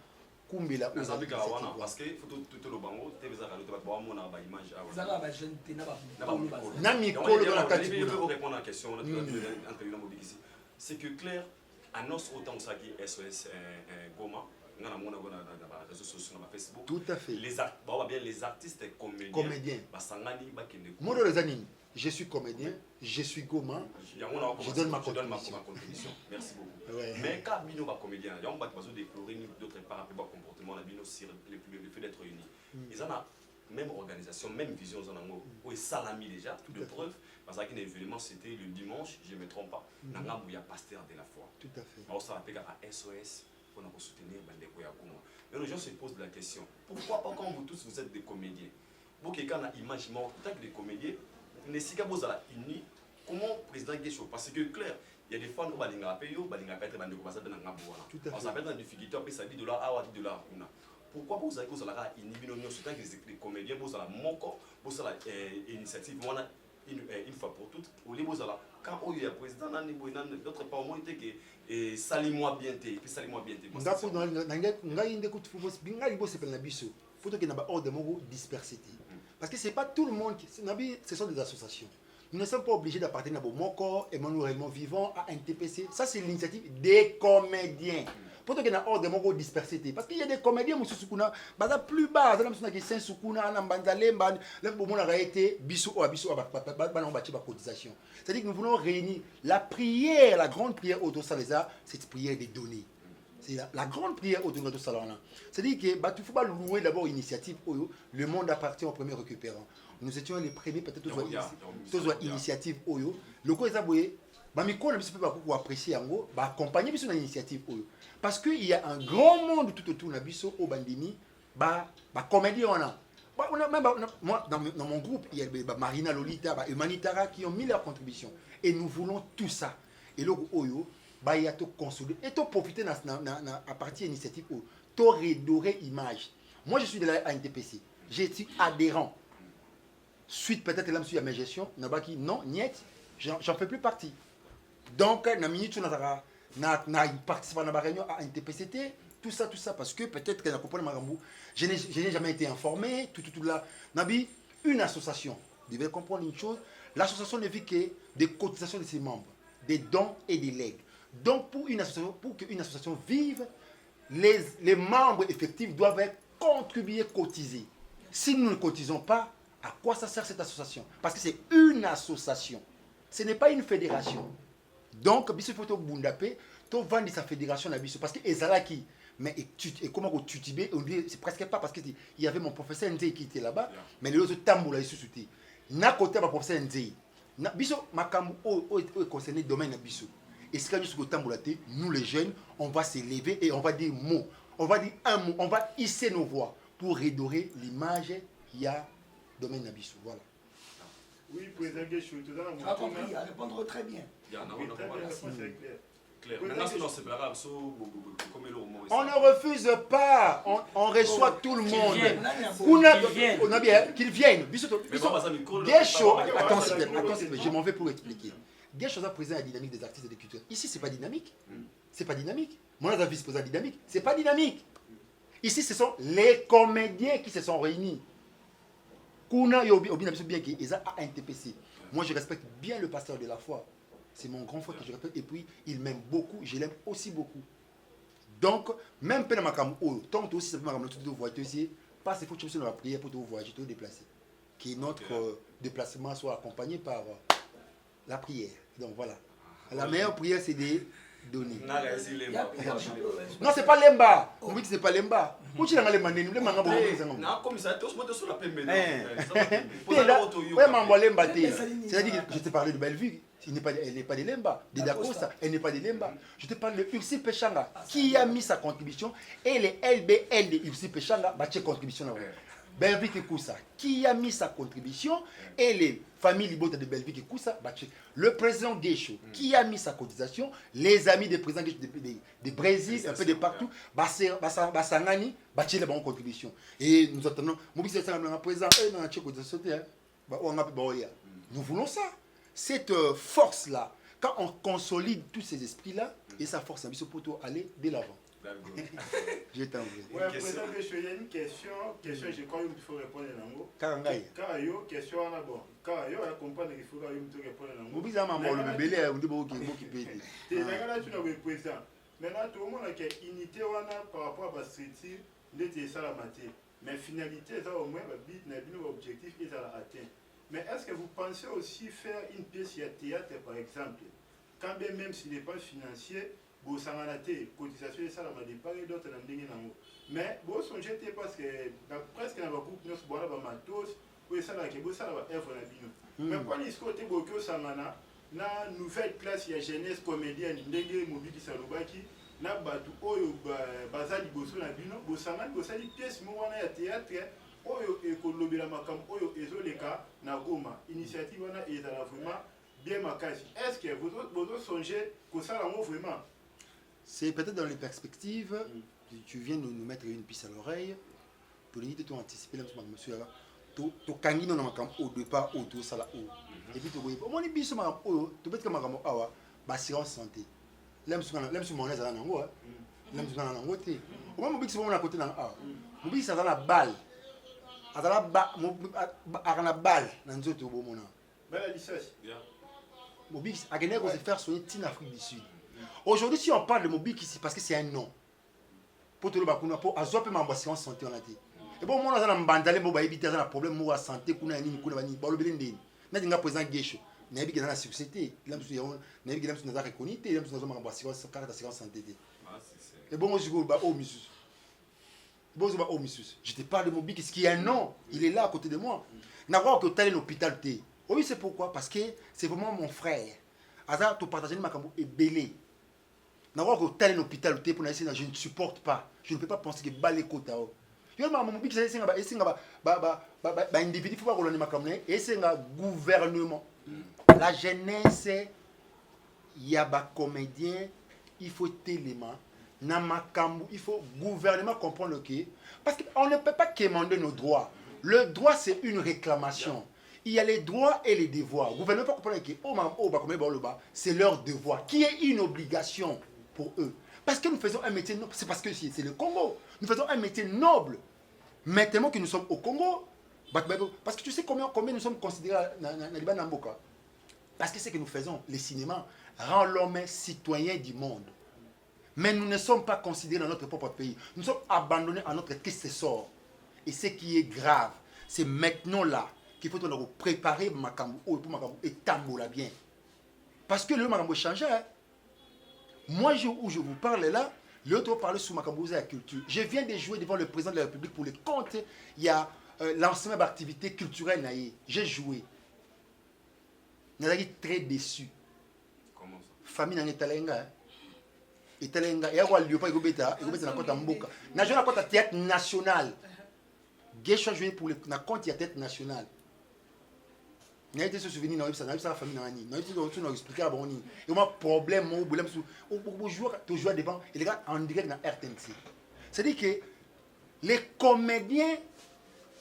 Kumbela, parce que faut tout le bango, tu veux avoir une image. Répondre à la question, c'est que clair, annonce autant que ça qui SOS Goma. Dans les réseaux sociaux, dans Facebook. Tout à fait. Les artistes comédiens. Moi, les amis, je suis comédien, je suis Goma, je donne ma contribution. Merci beaucoup. Ouais. Mais quand nous sommes comédiens, on va déplorer d'autres par rapport au comportement, le fait d'être unis. Ils ont la même organisation, même vision, où ils salami déjà, de preuve. Parce qu'un événement, c'était le dimanche, je ne me trompe pas, dans il y a pasteur de la foi. Tout à fait. Alors, ça appelle à SOS. Pour soutenir Bandeko Yakuma. Mais les gens se posent la question, pourquoi pas quand vous tous vous êtes des comédiens? Vous qui avez une image morte, en tant que des comédiens, ne si vous êtes unis, comment le président Guécho? Parce que clair, il y a des fois, nous allons appeler, nous allons appeler Bandeko Basa de Nangabouana. On s'appelle dans des difficultés, après ça $10, $10. Pourquoi vous avez unis, surtout que les comédiens, vous avez mon corps, vous avez l'initiative, une fois pour toutes, au lieu de quand il y a président, d'autres pas au moins que salis-moi bien, puis salis-moi bien. Parce que ce n'est pas tout le monde, ce sont des associations. Nous ne sommes pas obligés d'appartenir à Bomoko, Emmanuel Raymond Vivant, à NTPC. Ça, c'est l'initiative des comédiens. Pour que nous ayons des mots dispersés. Parce qu'il y a des comédiens qui sont plus bas. C'est-à-dire que nous voulons réunir la prière, la grande prière autour de ça, cette prière des données. C'est la grande prière autour de tout ça. C'est-à-dire que il faut pas louer d'abord l'initiative. Le monde appartient au premier récupérant. Nous étions les premiers, peut-être tous initiative. Le coup est aboué. Miko ne peut pas apprécier en gros, accompagner sur l'initiative. Parce qu'il y a un grand monde tout autour de Bisso au Bandini, comédie on a. Moi, dans mon groupe, il y a Marina Lolita, Humanitara qui ont mis leur contribution. Et nous voulons tout ça. Et là, il y a tout consolider. Et tout profiter à partir de l'initiative. Tout redorer image. Moi, je suis de la NTPC. Je suis adhérent. Suite peut-être là, à mes gestions, non, niet, j'en fais plus partie. Donc, dans minute, na participé à la réunion à NTPCT, tout ça, parce que peut-être que je n'ai jamais été informé, tout là. Nabi, une association, vous devez comprendre une chose, l'association ne vit que des cotisations de ses membres, des dons et des legs. Donc, pour qu'une association vive, les membres effectifs doivent contribuer, cotiser. Si nous ne cotisons pas, à quoi ça sert cette association? Parce que c'est une association, ce n'est pas une fédération. Donc, il faut que Bundapé, tu vends sa fédération parce que Ezalaki, mais et comment tu tibé, c'est presque pas parce qu'il y avait mon professeur Nzei qui était là-bas, mais les autres tambours là, ils sous-soutés. N'a côté mon professeur Nzei. Biso, Makamu, concerné le domaine de Biso. Et ce que nous les jeunes, on va s'élever et on va dire mots. On va dire un mot, on va hisser nos voix pour redorer l'image qu'il y a domaine de Biso. Voilà. Oui, président Guéchou, tu as compris, à répondre très bien. On ne refuse pas, on reçoit tout le monde. Qu'ils viennent. Attends, je m'en vais pour expliquer. Guéchou est président à la dynamique des artistes et des cultures. Ici, c'est pas dynamique. C'est pas dynamique. Moi, je suis vice-président dynamique. C'est pas dynamique. Ici, ce sont les comédiens qui se sont réunis. Kuna bien qui est à NTPC. Moi, je respecte bien le pasteur de la foi. C'est mon grand frère que je respecte. Et puis, il m'aime beaucoup. Je l'aime aussi beaucoup. Donc, même pendant ma campagne, tant aussi, ça peut m'amener tout de voyager aussi. Parce qu'il faut que tu la prière pour te voyager, te déplacer. Que notre déplacement soit accompagné par la prière. Donc, voilà. La meilleure prière, c'est de donner. Non, c'est pas l'emba. On dit que c'est pas l'emba. Où tu l'as lemba nenu, lemba ngabo. Non, comme ça, tous moi sur la peine. C'est-à-dire que je te parlais de Bellevue. Elle n'est pas de l'emba. De Dacosta, elle n'est pas de l'emba. Je te parle de Ursi Pechanga qui a mis sa contribution et les LBL de Ursi Pechanga battent contribution. Bellevue Koussa qui a mis sa contribution et les familles Libota de Bellevue Koussa battent. Le président Guéchou qui a mis sa cotisation, les amis des présidents de Brésil, un peu de partout, Bassangani battent la bonne contribution. Et nous attendons, nous voulons ça. Cette force-là, quand on consolide tous ces esprits-là, et ça force un peu pour aller de l'avant. Je t'en prie. Oui, président, il y a une question, je crois qu'il faut répondre à l'ango. Question en abord. Car il y a comprendre qu'il faut répondre à l'ango. Vous avez un bébé, vous avez qui peut aider. Tu as président. Maintenant, tout le monde a une unité par rapport à la structure de ça la matière. Mais finalité, ça au moins, l'objectif est atteint. Mais est-ce que vous pensez aussi faire une pièce de théâtre, par exemple, quand bien même s'il n'est pas financier, vous savez, cotisation et ça, la départ et d'autres dans le mais vous songez parce que presque dans le groupe, nous avons matos, ou ça là, vous savez, mais quand il se côté beaucoup samana, na nouvelle classe, il y a jeunesse comédienne, ndenge mobile salobaki, na batu oyo bazali boso na bino, vous savez, vous savez pièce moana ya théâtre. Oyo ekolobela makam oyo ezoleka na Goma initiative wana ezala vraiment bien makasi. Est-ce que vous songez que ça là vraiment? C'est peut-être dans les perspectives. Tu viens de nous mettre une piste à l'oreille pour nous dire de anticiper monsieur là. To kangi non makam au départ auto ça là. Et puis tu vois on est biso makam oyo to peut-être makam awa ba assurance santé. L'aime sur mon ezala nango hein. L'aime sur nango té. Au moins mobiki c'est à côté na ah. Mobiki ça dans la balle. Arana balle dans nzoto bomona. Belle licence. Mobix a gagné pour se faire soigner en Afrique du Sud. Aujourd'hui si on parle de Mobix c'est parce que c'est un nom. Pour tout le bakuna pour azope m'ambassade santé on a dit. Et bon on a na mbandale mo ba éviter un problème mo santé kuna nini kuna bani ba lobele ndeni. Na dinga président Guéchou. nayebi ke na succès te ila mosusu yango nayebi ke na mosusu naza reconnu te ila mosusu nazomaka carte d'assurance santé te ebongo sikoyo bao misusu ebongo bao misusu je te parle de Mobiki ce qui est un nom il est là à côté de moi nakoka ke otali na hôpital te oui c'est pourquoi parce que c'est vraiment mon frère aza topartage makambo ebele nakoka ke otali na hôpital te mpona esena je ne supporte pas je ne peux pas penser que bale ekota o yo makambo Mobiki esenga baindividu fo bakolanda makambo na ye esenga gouvernement la jeunesse ya bacomédien il faut téléma na makambo il faut gouvernement comprendre que parce qu'on ne peut pas quémander nos droits. Le droit c'est une réclamation. Il y a les droits et les devoirs. Le gouvernement peut comprendre que c'est leur devoir qui est une obligation pour eux. Parce que nous faisons un métier noble, c'est parce que c'est le Congo. Nous faisons un métier noble. Maintenant que nous sommes au Congo, parce que tu sais combien nous sommes considérés dans les Banamboka. Parce que ce que nous faisons, le cinéma rend l'homme citoyen du monde. Mais nous ne sommes pas considérés dans notre propre pays. Nous sommes abandonnés à notre triste sort. Et ce qui est grave, c'est maintenant là qu'il faut nous préparer Makambo pour Makambo et Tambola bien. Parce que le Makambo change. Hein? Moi, où je vous parle là, l'autre parle sur Makambo et la culture. Je viens de jouer devant le président de la République pour le compte. Il y a l'enseignement d'activités culturelles. J'ai joué. Je suis très déçu. Comment ça? Famille dans Italenga. Italenga. Il y a un lieu pour Igobeta. Igobeta na kota mboka. Na joué na kota théâtre national. J'ai joué pour le théâtre national. Il y a été ce souvenir dans la famille. Il y a été expliqué à Boni. Il y a un problème. On joue devant. Et les gars en direct dans RTNC. C'est-à-dire que les comédiens,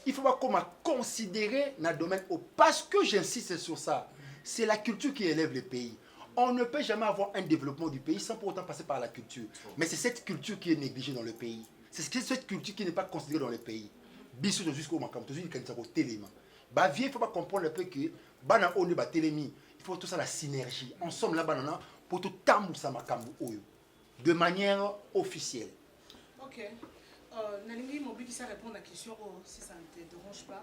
il faut pas qu'on considérer dans le domaine. Parce que j'insiste sur ça. C'est la culture qui élève le pays. On ne peut jamais avoir un développement du pays sans pour autant passer par la culture. Mais c'est cette culture qui est négligée dans le pays. C'est cette culture qui n'est pas considérée dans le pays. Bisous jusqu'au Makam, toujours une qualité au téléma. Bah vieux, il faut pas comprendre le peu que bana on est télémi. Il faut tout ça la synergie. Ensemble là banana pour tout tambour ça Makam de manière officielle. OK. Nalingi Mobiki ça répond à la question si ça ne te dérange pas.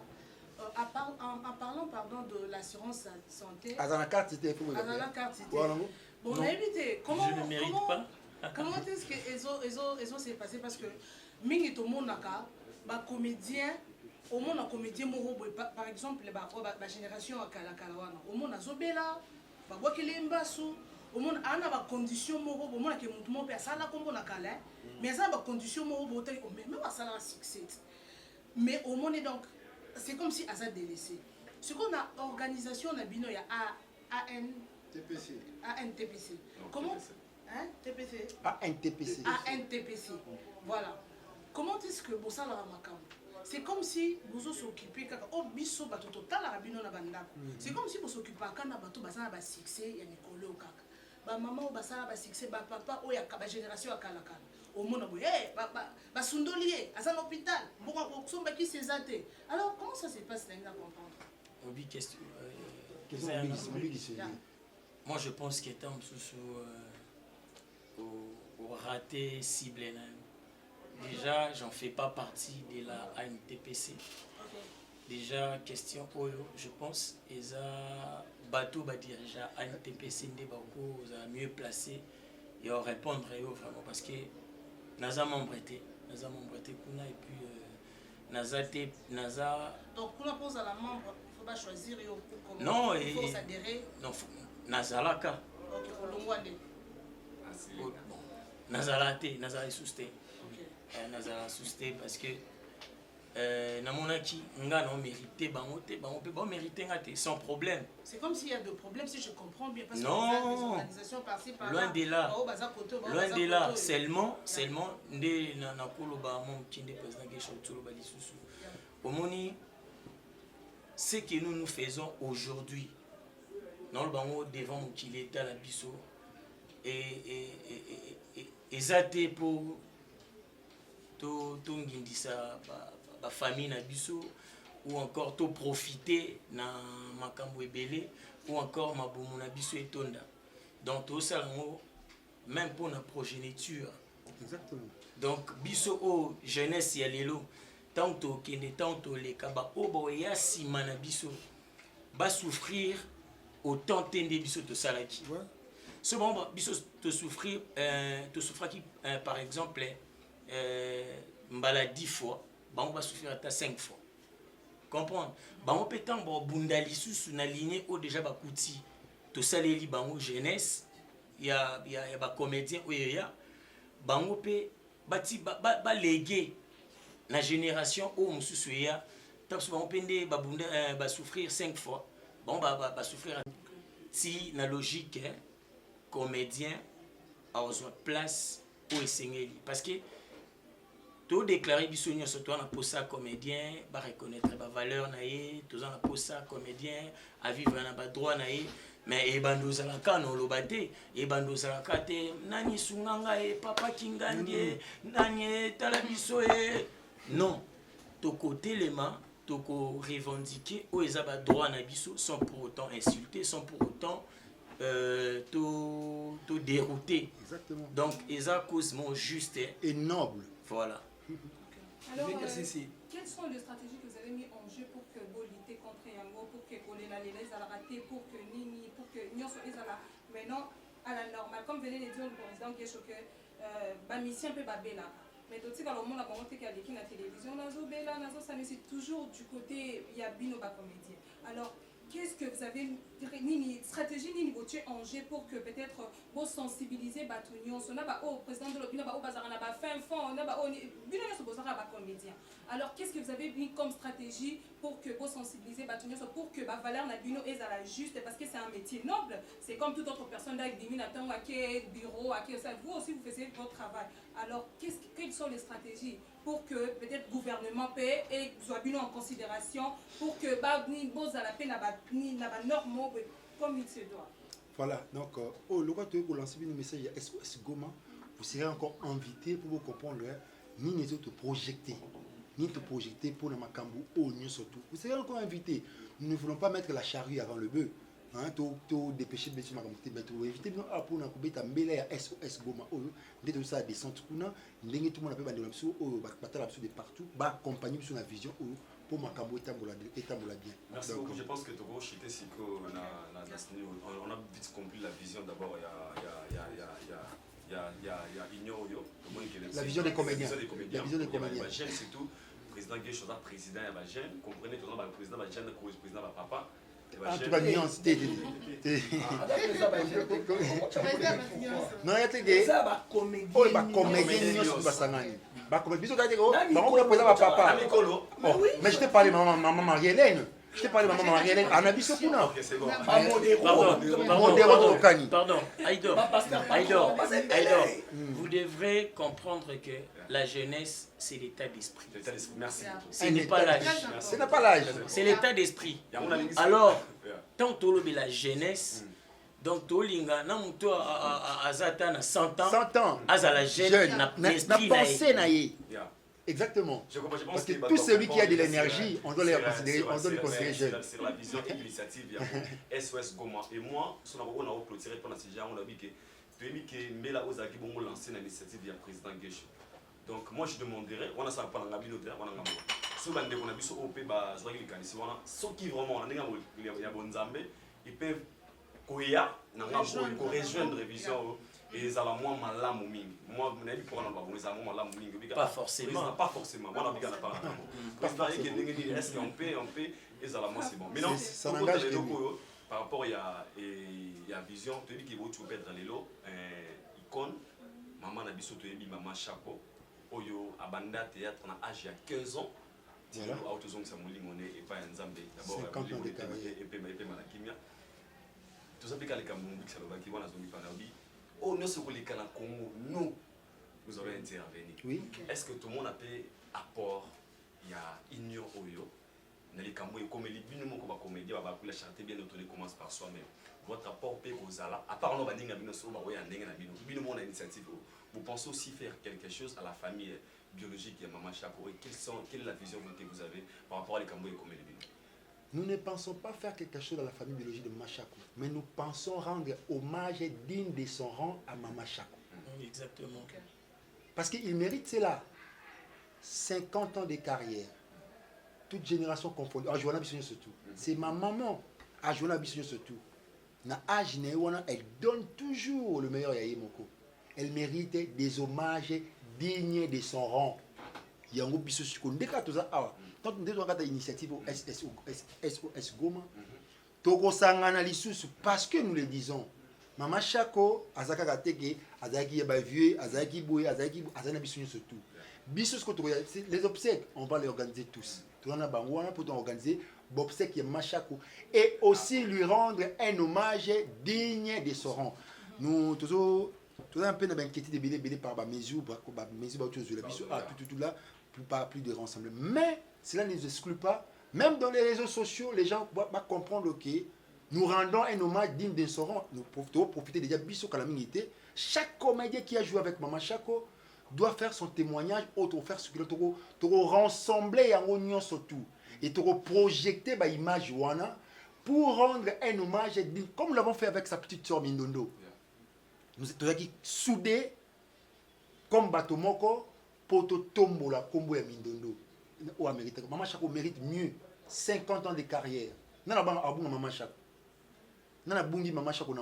En parlant pardon, de l'assurance santé. À la carte c'était Bon, on a évité. Comment je ne mérite pas. Comment est-ce que Ezo s'est passé parce que mingi to monaka ba comédien au monde un comédien moro par exemple la génération à Kalakalawana au monde azobela ba bokele mbasu au monde ana ba condition moro au monde que mutumo pe sala kombo na kala mais ça ba condition moro bote même ba sala succès mais au monde donc c'est comme si Azad délaissé. Ce qu'on a organisation na bino ya ANTPC. ANTPC. Comment hein TPC. ANTPC. ANTPC. Voilà. Comment est-ce que bossa la makam? C'est comme si vous s'occupez kaka oh biso bato total la bino na bandako. C'est comme si vous s'occupez kana bato basana ba succès ya Nicolo kaka. Ba maman basana ba succès ba papa o ya ka génération akala. Au monde bah sundolier à un hôpital alors comment ça se passe là comprendre moi je pense qu'étant sous au raté cible déjà j'en fais pas partie de la ANTPC déjà question oyo je pense eza bateau ba dirigeant ANTPC ndé bako za mieux placé et à répondre vraiment parce que naza membre kuna et puis naza donc pour la pose à la membre il faut pas choisir comment non il faut s'adhérer non nazalaka OK olongwande nazalate nazala susté nazala susté parce que namonaki nga non mérité bango pe bon mérité ngate sans problème. C'est comme s'il y a de problèmes si je comprends bien parce non. que les organisations par-ci par loin de là. Loin de là seulement ndé na koloba mon kinde président Gesho Tsoloba lisusu. Omoni ce que nous faisons aujourd'hui dans le bango devant mon kileta la biso et ezate pour to ngindisa ba famille na biso ou encore to profiter na makambo ebele ou encore mabomu na biso etonda donc to salango même pour la progéniture exactement donc biso o jeunesse ya lelo tanto kende tanto le kaba o bo ya sima na biso ba souffrir autant tende biso to salaki. Ce bon biso te souffrir qui par exemple mbala 10 fois, bango va souffrir à 5 fois. Comprendre? Bango pétant bon bundali sous na lignée au déjà ba kouti to saleli bango jeunesse, il y a ba comédien ou il y a bango pe bati ba légué la génération où on souffre tant souvent pende ba bunda ba souffrir 5 fois. Bon ba souffrir si na logique hein, comédien a besoin de place pour essayer parce que tout déclarer bisogno surtout na posa comédien ba reconnaître ba valeur na ye tout na posa comédien à vivre na ba droit na ye mais e bandoza la kano lobate e bandoza la kate nani sunganga e papa kingandie nani talabiso e non to côté les mains toko revendiquer ou ils ont droit na biso sans pour autant insulter sans pour autant tout dérouter. Exactement. Donc ils ont cause juste et noble. Voilà. Alors quelles sont les stratégies que vous avez mis en jeu pour que vous luttez contre Yango, pour que Kolena les a raté, pour que Nini, pour que Nyon soit maintenant à la normale comme venait de dire le président qui est choqué mission un peu babela. Mais tout ça, le monde a commenté qu'il y a des la télévision, c'est toujours du côté, il y a Bino comédien. Alors, qu'est-ce que vous avez, une stratégie, ni votre enjeu pour que peut-être vous sensibilisez Batunion, on a au président de l'opinion, au bazar, on a fin fond, on a au Bino, on a comédien. Alors, qu'est-ce que vous avez mis comme stratégie pour que vous sensibilisez Batunion, pour que Valère Nabino est à la juste, parce que c'est un métier noble, c'est comme toute autre personne avec des minutes, à quel bureau, à quel ça, vous aussi vous faisiez votre travail. Alors, quelles sont les stratégies pour que peut-être le gouvernement paie et soit bien en considération pour que ni bose à la paix ni la norme comme il se doit. Voilà, donc le roi pour lancer un message à SOS Goma, vous serez encore invité pour vous comprendre ni les autres projeter, ni te projeter pour le Makambu ou surtout. Vous serez encore invité. Nous ne voulons pas mettre la charrue avant le bœuf. Hein, to dépêcher de se marquer pour éviter pour na kubeta mbele ya SOS Goma dès tout ça descente kuna ndenge tout le monde appelle bandela ou batala de partout ba accompagner sur la vision pour makambo etambola bien. Merci beaucoup. Je pense que Togo chité si que on a vite compris la vision d'abord il y a Ignorio la vision des comédiens. La vision des comédiens. C'est tout président Guécho président ya ba jeune comprenez tout le président ba jeune président ba papa. Ah, tu vas nuance. Non, il y a des comédiens. Mais je t'ai parlé de maman Marie-Hélène. Je t'ai parlé de maman Marie-Hélène. Pardon, Aïdor, vous devrez comprendre que la jeunesse, c'est l'état d'esprit. Merci. Ce n'est pas l'âge. Ce n'est pas l'âge. C'est l'état d'esprit. Alors, tant que la jeunesse, donc Tolinga, na muto azata na 100 ans, azala jeune, na pensé naïe. Exactement. Parce que tout celui qui a de l'énergie, on doit les considérer jeunes. C'est la vision et l'initiative SOS Goma. Et moi, on a clôturé pendant ce genre, on a dit que Mela Ozaki bon lancer l'initiative du président Guécho. Donc moi je demanderais, on a ça pendant la binote, on a ngamo. Sous bande on a biso OP ba zo ki kanisi wana, ceux qui vraiment on a ngamo ya bonzambe, ils peuvent koya na ngamo ko rejoindre révision et ça la moi malamu mingi. Moi on a dit pour on va bon ça moi malamu mingi. Pas forcément. Pas forcément. Moi on a dit pas. Président il y a des est-ce qu'on peut et ça la moi c'est bon. Mais non, ça n'engage que par rapport il y a vision, tu dis qu'il faut mettre dans les lots icône maman na biso to yebi maman chapeau oyo abanda théâtre na âge ya 15 ans. Voilà. Autozong sa molingo ne et pas nzambe d'abord et pe na kimia. Tout ça pika le Cameroun qui ça va qui wana zongi pana bi. Oh non ce que les Canadiens Congo nous allons intervenir. Oui. Est-ce que tout le monde a fait apport il y a Igno Oyo dans les Cameroun comme les binômes comme comédien va la charité bien autonome commence par soi-même. Votre apport peut aux ala à part on va dire bino so ba ya ndenge na bino bino mon initiative vous pensez aussi faire quelque chose à la famille biologique de maman Chapeau et quelle est la vision que vous avez par rapport à les Cameroun comme les bino? Nous ne pensons pas faire quelque chose dans la famille biologique de Mama Chakou, mais nous pensons rendre hommage digne de son rang à Mama Chakou. Exactement. Parce qu'il mérite cela. 50 ans de carrière, toute génération confondue. À Joana Bissonio surtout. C'est ma maman, à Joana Bissonio surtout. na âge elle donne toujours le meilleur ya Moko. Elle mérite des hommages dignes de son rang. Yango biso sikondeka toza awa. Tant que nous avons initiative au SOS Goma, Togo Sangana lisusu parce que nous le disons. Maman Chako azaka kateke azaki ya vieux azaki boye azaki azana biso surtout. Biso ce que les obsèques on va les organiser tous. Tout na bango wana pour organiser l'obsèque ya Maman Chako et aussi lui rendre un hommage digne de son rang. Nous toujours un peu d'inquiétude de belé par ba mesure ba autour de la biso tout là plus de rassemblement. Mais cela ne nous exclut pas. Même dans les réseaux sociaux, les gens vont comprendre que nous rendons un hommage digne de son rang. Nous pouvons profiter déjà de calamité. Chaque comédien qui a joué avec Maman Chako doit faire son témoignage, autre faire ce qu'il doit rassembler en oignon surtout. Et projeter l'image Wana pour rendre un hommage digne, comme nous l'avons fait avec sa petite soeur Mindondo. Nous sommes soudés comme Batomoko pour tomber la combo de Mindondo. Maman Chako mérite mieux 50 ans de carrière. Maman Chako. Maman Chako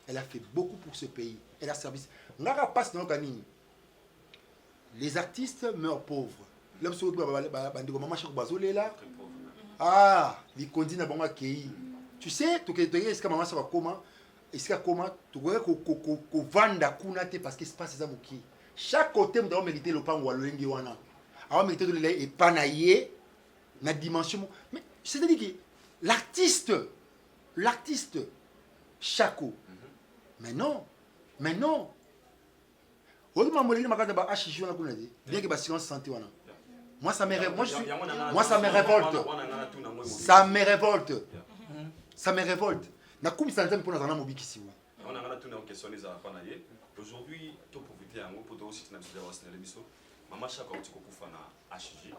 elle a fait beaucoup pour ce pays. Elle a servi. Les artistes meurent pauvres. Maman Chako il continue à tu sais, est-ce que maman Chako comment est-ce que comment tu vois que vanda kunate parce que c'est pas ça moki. Chaque côté nous devons mériter le pan ou le wana. Alors mériter de l'air et panailler la dimension. Mais c'est-à-dire que l'artiste Chako. Mais non. Moi ça me révolte. Ça me révolte. Na comme ça pour nous en mobile ici. On a tout une question les enfants naïe. Aujourd'hui, tout profiter en gros pour aussi na biso na biso. Maman Chako tu kokufa na HG.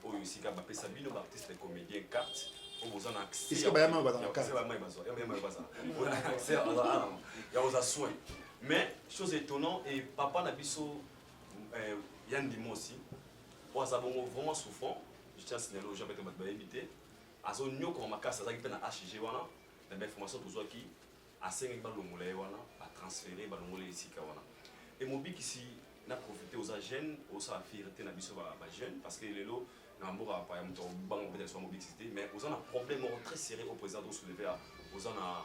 Oyo isika ba pesa bino ba artiste comédien carte. On vous en accès. Est-ce que ba yama ba carte? C'est ba mai bazo. Ya mai bazo. On a accès à ya aux soins. Mais chose étonnante et papa na biso Yann Dimo aussi. Pour ça vraiment souffrant. Je tiens à signaler aux gens avec ma invité. Azo nyo ko makasa za ki pe na HG wana. La information pour qui a 5 balongolais wana a transféré balongolais ici kawana et mobi ici n'a profité aux jeunes aux affirité na biso ba jeunes parce que les lots na mbora pa ya mto bango peut-être soit mobilité mais aux a problème très sérieux au président de soulever aux a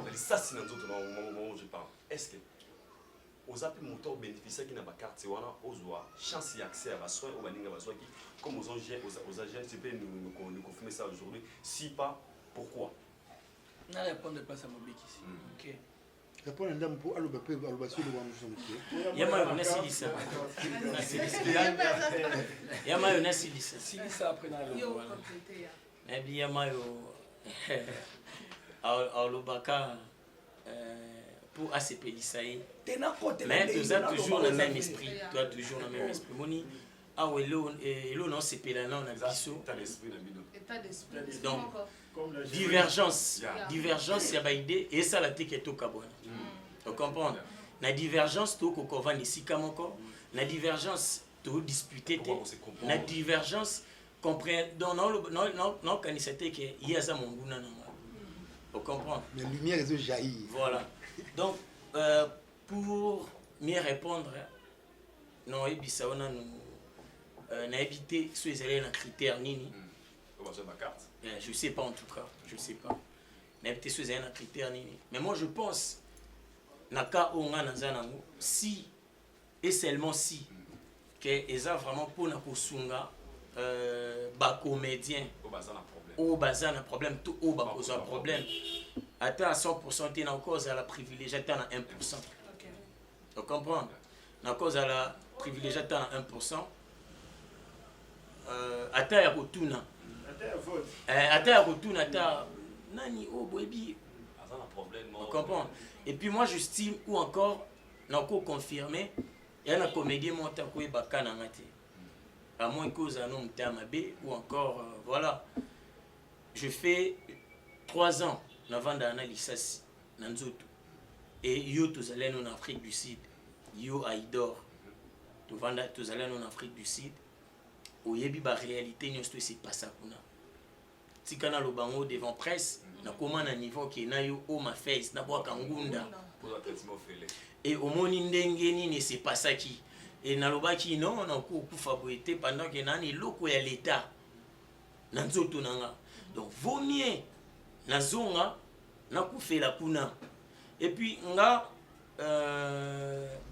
les sassi dans d'autres moment où je parle est-ce que aux a pu moteur bénéficier qui n'a pas carte wana aux chance y accès à soins au baninga ba qui comme aux jeunes tu peux nous confirmer ça aujourd'hui si pas pourquoi? On répondre pas à Mobik ici. Ok. Répondre à un pour allobaper à l'obasio de Wamouson. Yama on a Silissa. Yama on a Silissa. Silissa après na lo. Mais bien Yama yo alobaka pour ACP Lissaï. Mais tu as toujours le même esprit. Tu as toujours le même esprit. Moni ah ouais l'eau non c'est là on a biso. État d'esprit. Donc divergence il y a une idée et ça la tête est au Cabon. Tu comprends? La divergence tout qu'on va ici comme la divergence tout disputer la divergence comprend dans non quand c'était que il y a ça mon goût non. Tu comprends? La lumière est jaillit. Voilà. Donc pour mieux répondre non et puis ça on a nous n'a évité ceux les critères nini. Je sais pas en tout cas, je sais pas. Mais peut-être que c'est un critère. Mais moi je pense naka onga nazanango si et seulement si que eza vraiment pour na kosunga ba comédien au bazana problème tout au ba cause problème atteint à 100% t'es en cause à la privilégiée t'es à 1%. Tu comprends? Na cause à la privilégiée t'es à 1%. Atteint à retourna Ata retourne ata nani oh boebi problème comprends et puis moi j'estime ou encore nako confirmer il y a un comédien monta ko ebaka na ngati à moins cause un homme tamabe ou encore voilà je fais 3 ans avant d'analyser na nzoto et yo tous allés en Afrique du Sud yo Aïdor tous allés en Afrique du Sud au yebi ba réalité nyo c'est pas ça kuna tikana lo bango devant presse nakoma na niveau ke na yo o ma face na bwaka ngunda et omoni ndenge nini c'est pas ça qui et nalobaki non na kufa boete pendant que nani loko ya l'état na nzoto nanga donc vaut mieux nazonga na kufela kuna et puis nga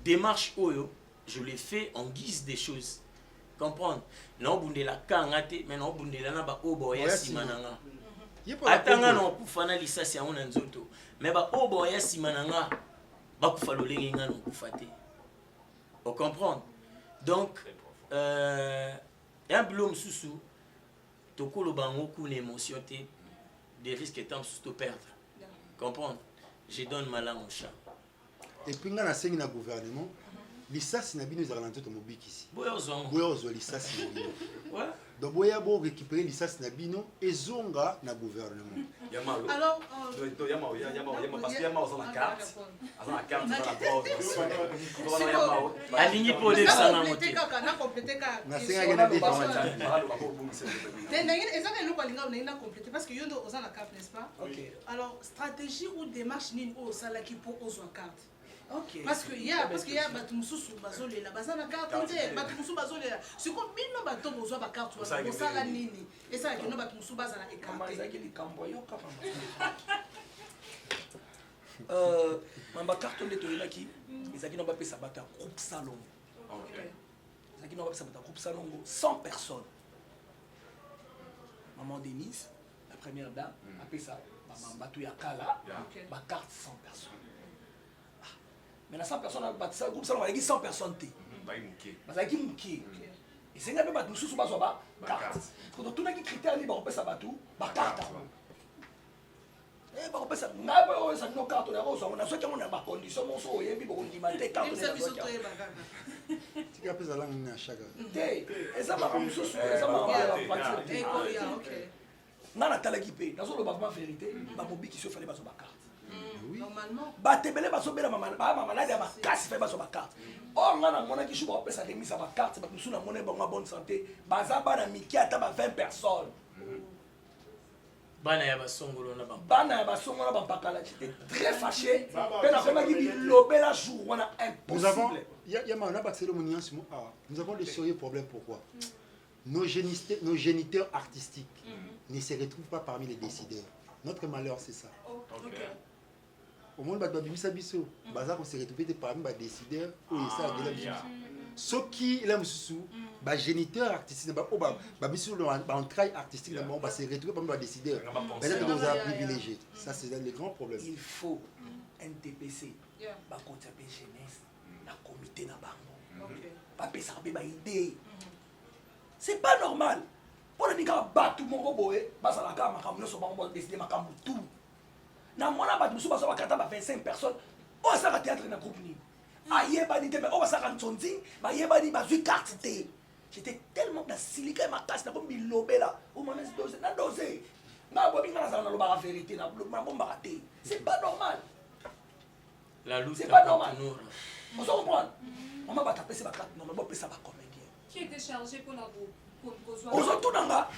démarche oyo je l'ai fait en guise des choses comprendre non bundela kanga te mais non bundela na ba obo ya simananga atanga no kufana lisasi yango na nzoto mais ba obo ya simananga ba kufa lolenge nga no kufa te on comprendre donc un blom susu tokolo bango kuna émotion te des risques étant sous perdre comprendre je donne ma langue au chat et puis nga na sengi na gouvernement lisasi na bino ezala na nzoto mobikisi boya ozwa lisasi na bino ouais donc boya bo récupérer lisasi na bino ezonga na gouvernement alors alingi pode sana mote ezaka eloko alinga onayi na compléter parce que yo ndo oza na carte n'est-ce pas alors stratégie ou démarche nini oyo osalaki mpo ozwa carte parce que y a bato mosusu bazolela baza na carte te bato mosusu bazolela siko bino bato bozwa bacarte wana bosala nini esalaki no bato mosusu bazala écarté mamba carte nde toyelaki ezalaki no bapesa bato ya groupe salongo ezalaki no bapesa bato ya groupe salongo 100 personnes maman Denise la première dame apesa bato ya kala bacarte 100 personnes. Mais 100 personnes, le groupe salon, il y a 100 personnes. Il y a qui et c'est un peu de sous bas carte. Quand on a des critères, on peut savoir tout, carte. Et on peut savoir, ça nos cartes, on a ceux qui ont des conditions, on a des conditions, tu as plus la langue à chaque. Et ça va comme sous, ça va. Dans la talagipé, dans le bâtiment vérité, ma mobile qui se fait les bases carte. Normalement batebele bazobela malade ya makasi fe bazo bakarte or nga na mona ki shuba opesa remise ya bakarte bato mosusu na mona bango bonne santé baza bana miki ata ba 20 personnes bana ya basongolo na bampakala j'étais très fâché mpe nakomaki bilobela jour wana impossible nous avons le sérieux problème. Pourquoi nos géniteurs artistiques ne se retrouvent pas parmi les décideurs. Notre malheur c'est ça. Au monde babimisa biso baza ko se retrouver parmi les décideurs ou ça de la musique ce qui là mususu ba géniteur artistique ba biso ba entraille artistique là on va se retrouver parmi les décideurs peut-être nous a privilégié ça c'est le grand problème. Il faut un TPC ba côté jeunesse na comité na bango pas pesa ba idée c'est pas normal pour les gars battu mon boé ba ça la kama comme nous sommes ba décider makambu tout na mona bato mosusu bazwa bakata ba 25 personnes oyo asaka théâtre na groupe nini ayebani te mais oyo basaka ntsonzi bayebani bazwi carte te j'étais tellement na silika makasi na komi bilobela omamesi dose na dose nga bobi nga nazala nalobaka vérité nabombaka te c'est pas normal c'est pas normal ozo comprendre mama bato apesi bakarte normal bopesa bacomédien qui était chargé pour la groupe ozotunanga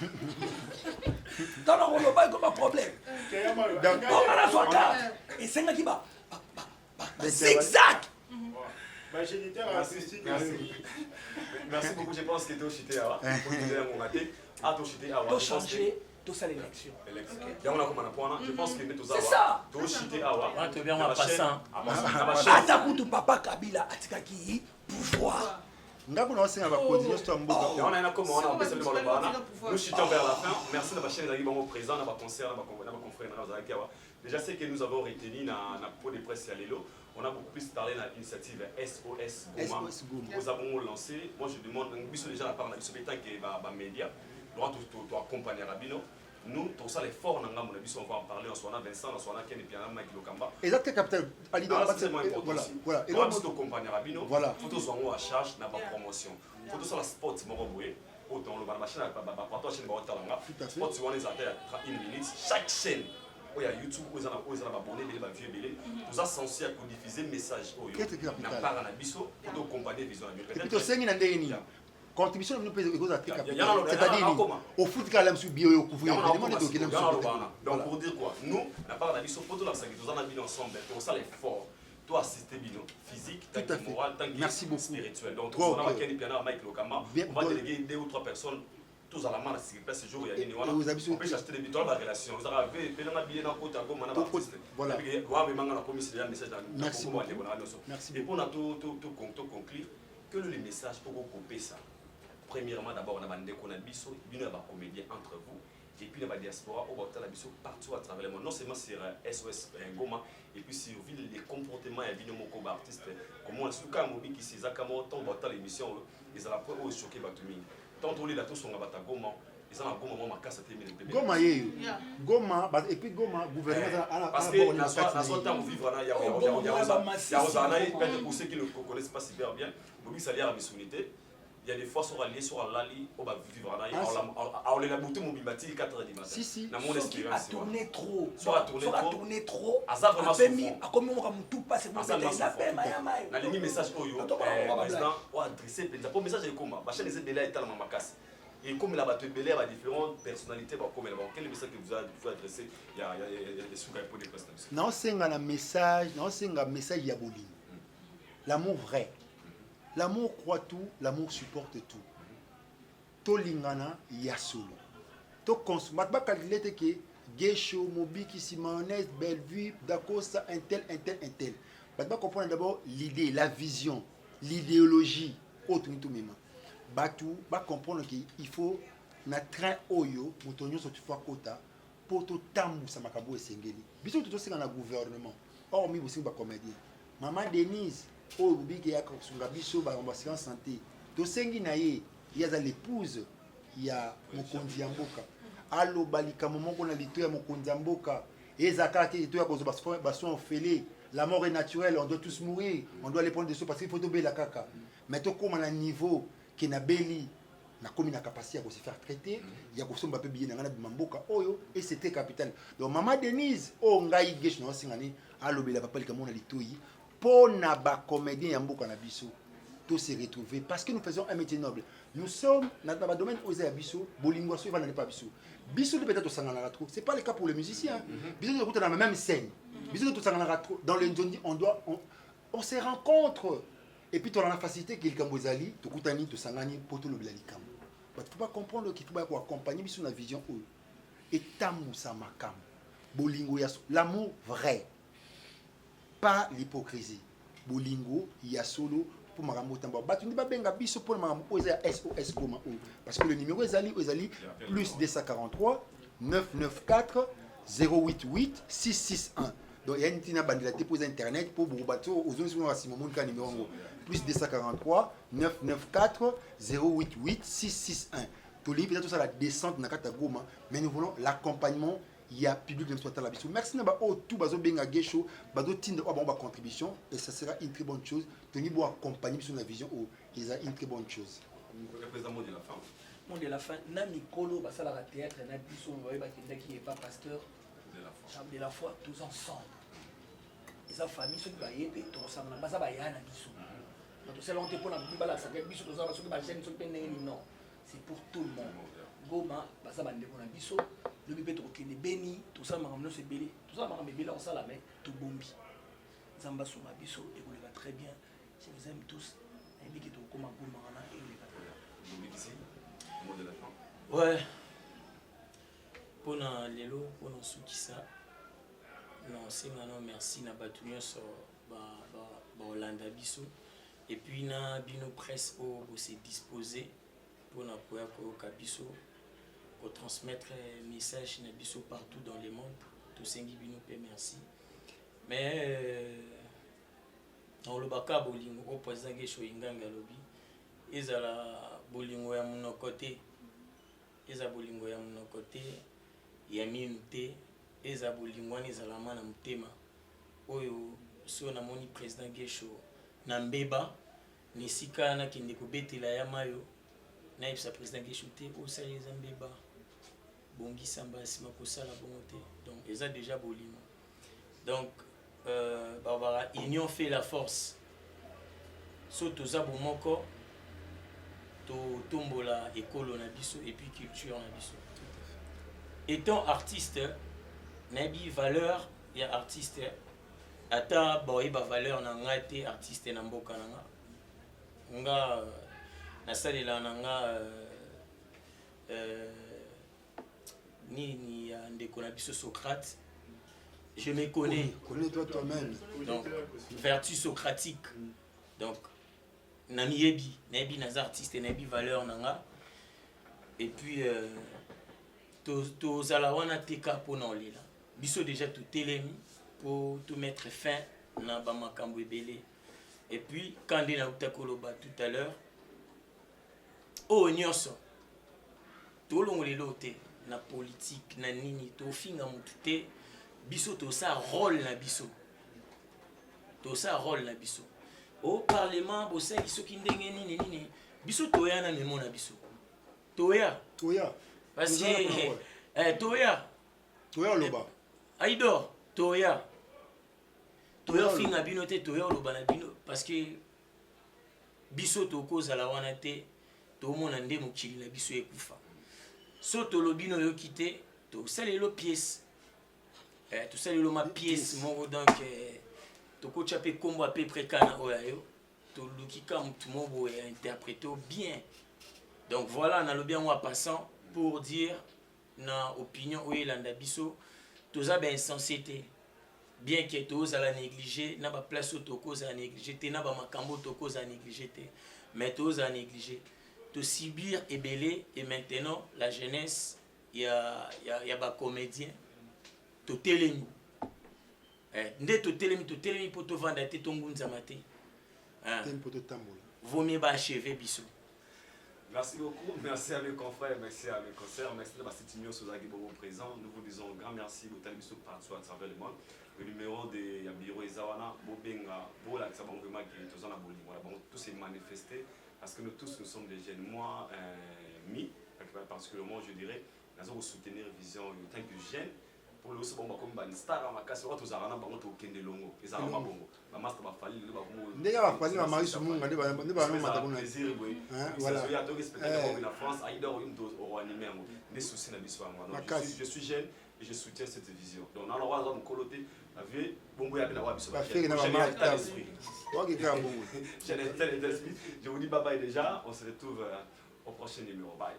tana koloba ekoma problème omana zwa carte esengaki zigzag. Merci beaucoup, je pense que tu as chité à tu as changé toute ça l'élection. Je pense que tu c'est ça. Tu as chité à tu viens en passant. Ata kutu papa Kabila atikaki pouvoir. On a comment on a nous chutons vers la fin. Merci de ma chaîne d'avoir présent dans ma concert, dans ma conférence. Déjà, c'est que nous avons retenu dans la peau de presse à l'élo. On a beaucoup plus parlé de l'initiative SOS Goma. Nous avons lancé. Moi, je demande, nous sommes déjà à part de ce bétain qui est les médias. Nous avons tout accompagné Rabino. Nous, tout ça, les forts, on va en parler. On soit là, Vincent, on soit là, Ken et Piana, Mike Lokamba. Exactement, capitaine. C'est vraiment important. Voilà. Et là, nous accompagner Rabino. Voilà. Photos sont à charge, n'a pas promotion. Photos sur la spot, Moroboué. Autant le machine, partout chaîne Barotalanga. Spot, tu vois les attaques à 1 minute. Chaque chaîne. Il y a YouTube, où ils ont abonné, les vieux belés. Nous avons censé diffuser message. N'a pas un abisso pour accompagner les visions. Et puis, tu sais, il y a contribution nous peut cause à c'est-à-dire au foot quand même sous bio couvrir donc pour dire quoi nous la part d'avis sur photo là ça qui nous en a mis ensemble pour ça l'effort toi assister bino physique tant que moral tant que spirituel donc on va quel piano Mike Lokama on va déléguer 2 ou 3 personnes tous à la main ce qui passe ce jour il y a une voilà on peut acheter des bidons la relation vous avez payé billet dans côté à goma na artiste voilà wa be manga na commissaire message merci et pour na tout conclure que le message pour couper ça premièrement d'abord on a bandé qu'on a biso bino ba comédien entre vous et puis la diaspora au bord de la biso partout à travers le monde non seulement sur SOS Goma et puis sur les comportements et bino moko ba artiste comment en tout cas mobi qui c'est zakamo ton bord de l'émission ils ont la preuve au choqué batumi tant on là tous sont à Goma ils ont un Goma ma casse témé Goma Goma et puis Goma gouvernement parce que la soit temps vivre là il y a pour ceux qui ne connaissent pas super bien mobi ça lié à la missionité. Il y a des fois sur aller sur l'ali on va vivre là on la bouteille mobimati 4h du matin si na mon espérance a tourné trop soit tourné trop asa vraiment a comme on tout passer pour la paix na limi message oyo président o adresser penza pour message ekoma ba chaîne ese belé état na makasi et comme la bateau belé a différentes personnalités ba comme quel message que vous adressez il y a des souka pour des prestations non c'est un message ya bolingo l'amour vrai. L'amour croit tout, l'amour supporte tout. Tolingana yasolo. To consomme. Ba calculer que Gesho, Mobiki, Simonès, Bellevue, Dacosta, un tel. Ba comprendre d'abord l'idée, la vision, l'idéologie. Autre tout même. Ba tout, ba comprendre qu'il faut na train oyo, motonyo so tu fois kota pour to tambu sa makabo esengeli. Biso tout c'est dans le gouvernement. Or mi aussi ba comédien. Maman Denise oh biki ya kosunga biso ba assurance santé to sengi na ye yaza l'épouse ya mokonzi ya mboka alo balika momoko na lito ya mokonzi ya mboka ezaka ke to ya kozo baso ofele la mort est naturelle on doit tous mourir on doit les prendre des choses parce qu'il faut tomber la kaka mais to comme na niveau qui na beli na komi na capacité à se faire traiter ya kosomba pe bien na mboka oyo et c'était capital donc maman Denise oh ngai gesh no singani alo bela papa lika mona litoyi pour na ba comédien ya mboka na biso tous se retrouver parce que nous faisons un métier noble nous sommes dans le domaine osé ya biso bolingo so va na pas biso biso peut-être au sangana trop c'est pas le cas pour les musiciens biso de dans la même scène biso de sangana trop dans le on se rencontre et puis tu as la facilité qu'il kambozali to kutani to sangani pour tout le blalikam il faut pas comprendre qu'il faut pas accompagner biso na vision et tamu sa makam bolingo ya l'amour vrai pas l'hypocrisie bolingo ya solo pour makambo tamba batu ndi babenga biso pour makambo oza SOS Goma parce que le numéro ezali plus 243 994 088 661 donc il y a une tina bandila te pour internet pour bato ozoni sur asimo mon ka numéro plus 243 994 088 661 to li peut-être ça la descente na kata Goma mais nous voulons l'accompagnement il y a public de soit la biso merci na ba o tout bazo benga gesho bazo tinde o ba contribution et ça sera une très bonne chose tenir bo accompagner sur la vision o ils a une très bonne chose le président mot de la fin mot de la fin na mikolo ba sala théâtre na biso ba kenda qui est pas pasteur de la foi tous ensemble ils a famille ceux qui va yété to ensemble ba ça ba yana biso donc c'est long pour na bibala ça que biso to ça ceux qui ba chaîne ceux qui non c'est pour tout le monde Goma ba ça ba ndeko na biso le bébé qui est béni, tout ça, c'est béni, tout ça, on s'en la met, tout bombi. Zamba Souma Bisso, et vous le va très bien. Je vous aime tous. Et dit que tout comme un bon marana, et vous le va très bien. Mot de la fin. Ouais. Pour l'élo, pour nous soukisa. Non, c'est maintenant merci na batouillon sur Hollande Bisso. Et puis na bino presse où c'est disposé pour na pouvoir Kabiso. Pour transmettre un message partout dans le monde. Tout ce qui nous merci. Mais dans le baka bolingo au président Gesho Inganga lobi, ils ont la bolingo ya mon côté, ils ont bolingo ya mon côté, ya minute, ils ont bolingo ni zalama na mutema. Oyo so na moni président Gesho na mbeba ni sika na kinde ko betela ya mayo na ibsa président Gesho te o sa les mbeba. Bongi Samba Sima Kosala Bongote. Donc, ils ont déjà bolino. Donc, Barbara, union fait la force. Surtout ça, bon, tombola école na biso et puis culture na biso. Étant artiste, nabi valeur ya artiste ata boy ba valeur na nga te artiste na mboka na nga na salela na nga ni ndeko na biso Socrate. Je me connais. Connais-toi toi-même. Donc, vertu socratique. Donc, Namiebi, Nabi nas artistes, Nabi valeur nanga. Et puis, to zalawana teka pona olela. Biso déjà tout telemi pour tout mettre fin na bamakambo ebele. Et puis, quand on a utakoloba tout à l'heure, oh nyonso, to longolelo te na politique na nini to finga mutu te. Biso to ça rôle na biso. To ça rôle na biso. Au parlement bo ça biso ki ndenge nini. Biso toya na memo na biso. Toya. Parce que toya loba. Aidor toya. Toya finga bino te toya loba na bino parce que biso to koza la wana te to mona nde mokili na biso ekufa. So to lobino yo kité to salelo pièce. Tout ça, c'est ma pièce. Donc, tu peux chaper comme à peu près quand on a eu. Tu peux interpréter bien. Donc, voilà, on a le bien en passant pour dire, dans l'opinion, où il y a biso, tout as bien insensité. Bien que tu as la négliger, n'a pas place où tu as négliger, tu n'as pas macambo, tu as négliger. Mais tu as négliger. Tu subir et belé, et maintenant, la jeunesse, il y a des comédiens. Totelemi. Nde totelemi pour te vendre te tongunza maté. Vaut mieux ba achever biso. Merci beaucoup, merci à mes confrères, merci à mes concerts, merci de cette union sur Bobo présent. Nous vous disons un grand merci pour Talibiso partout à travers le monde. Le numéro de Yabiro Ezawana, Bobenga, Bola, ça va vraiment que tous en a bouli. Voilà, bon, tous s'est manifesté parce que nous tous nous sommes des jeunes. Moi, particulièrement, je dirais, nous avons soutenir vision en tant que jeunes. Pour le second comme ban star à ma casse ou tous arana bango to kende longo ils arana bongo la master ba fali le ba bongo ndega ba fali ma mari sumu ngade ba no mata kuna voilà il y a donc spectacle en France aidor une dose au animé des soucis na biso moi je suis jeune et je soutiens cette vision donc on a le droit de coloter la vie bongo ya bina wa biso ba faire na ba mata wa ki ka bongo je vous dis bye bye déjà on se retrouve au prochain numéro bye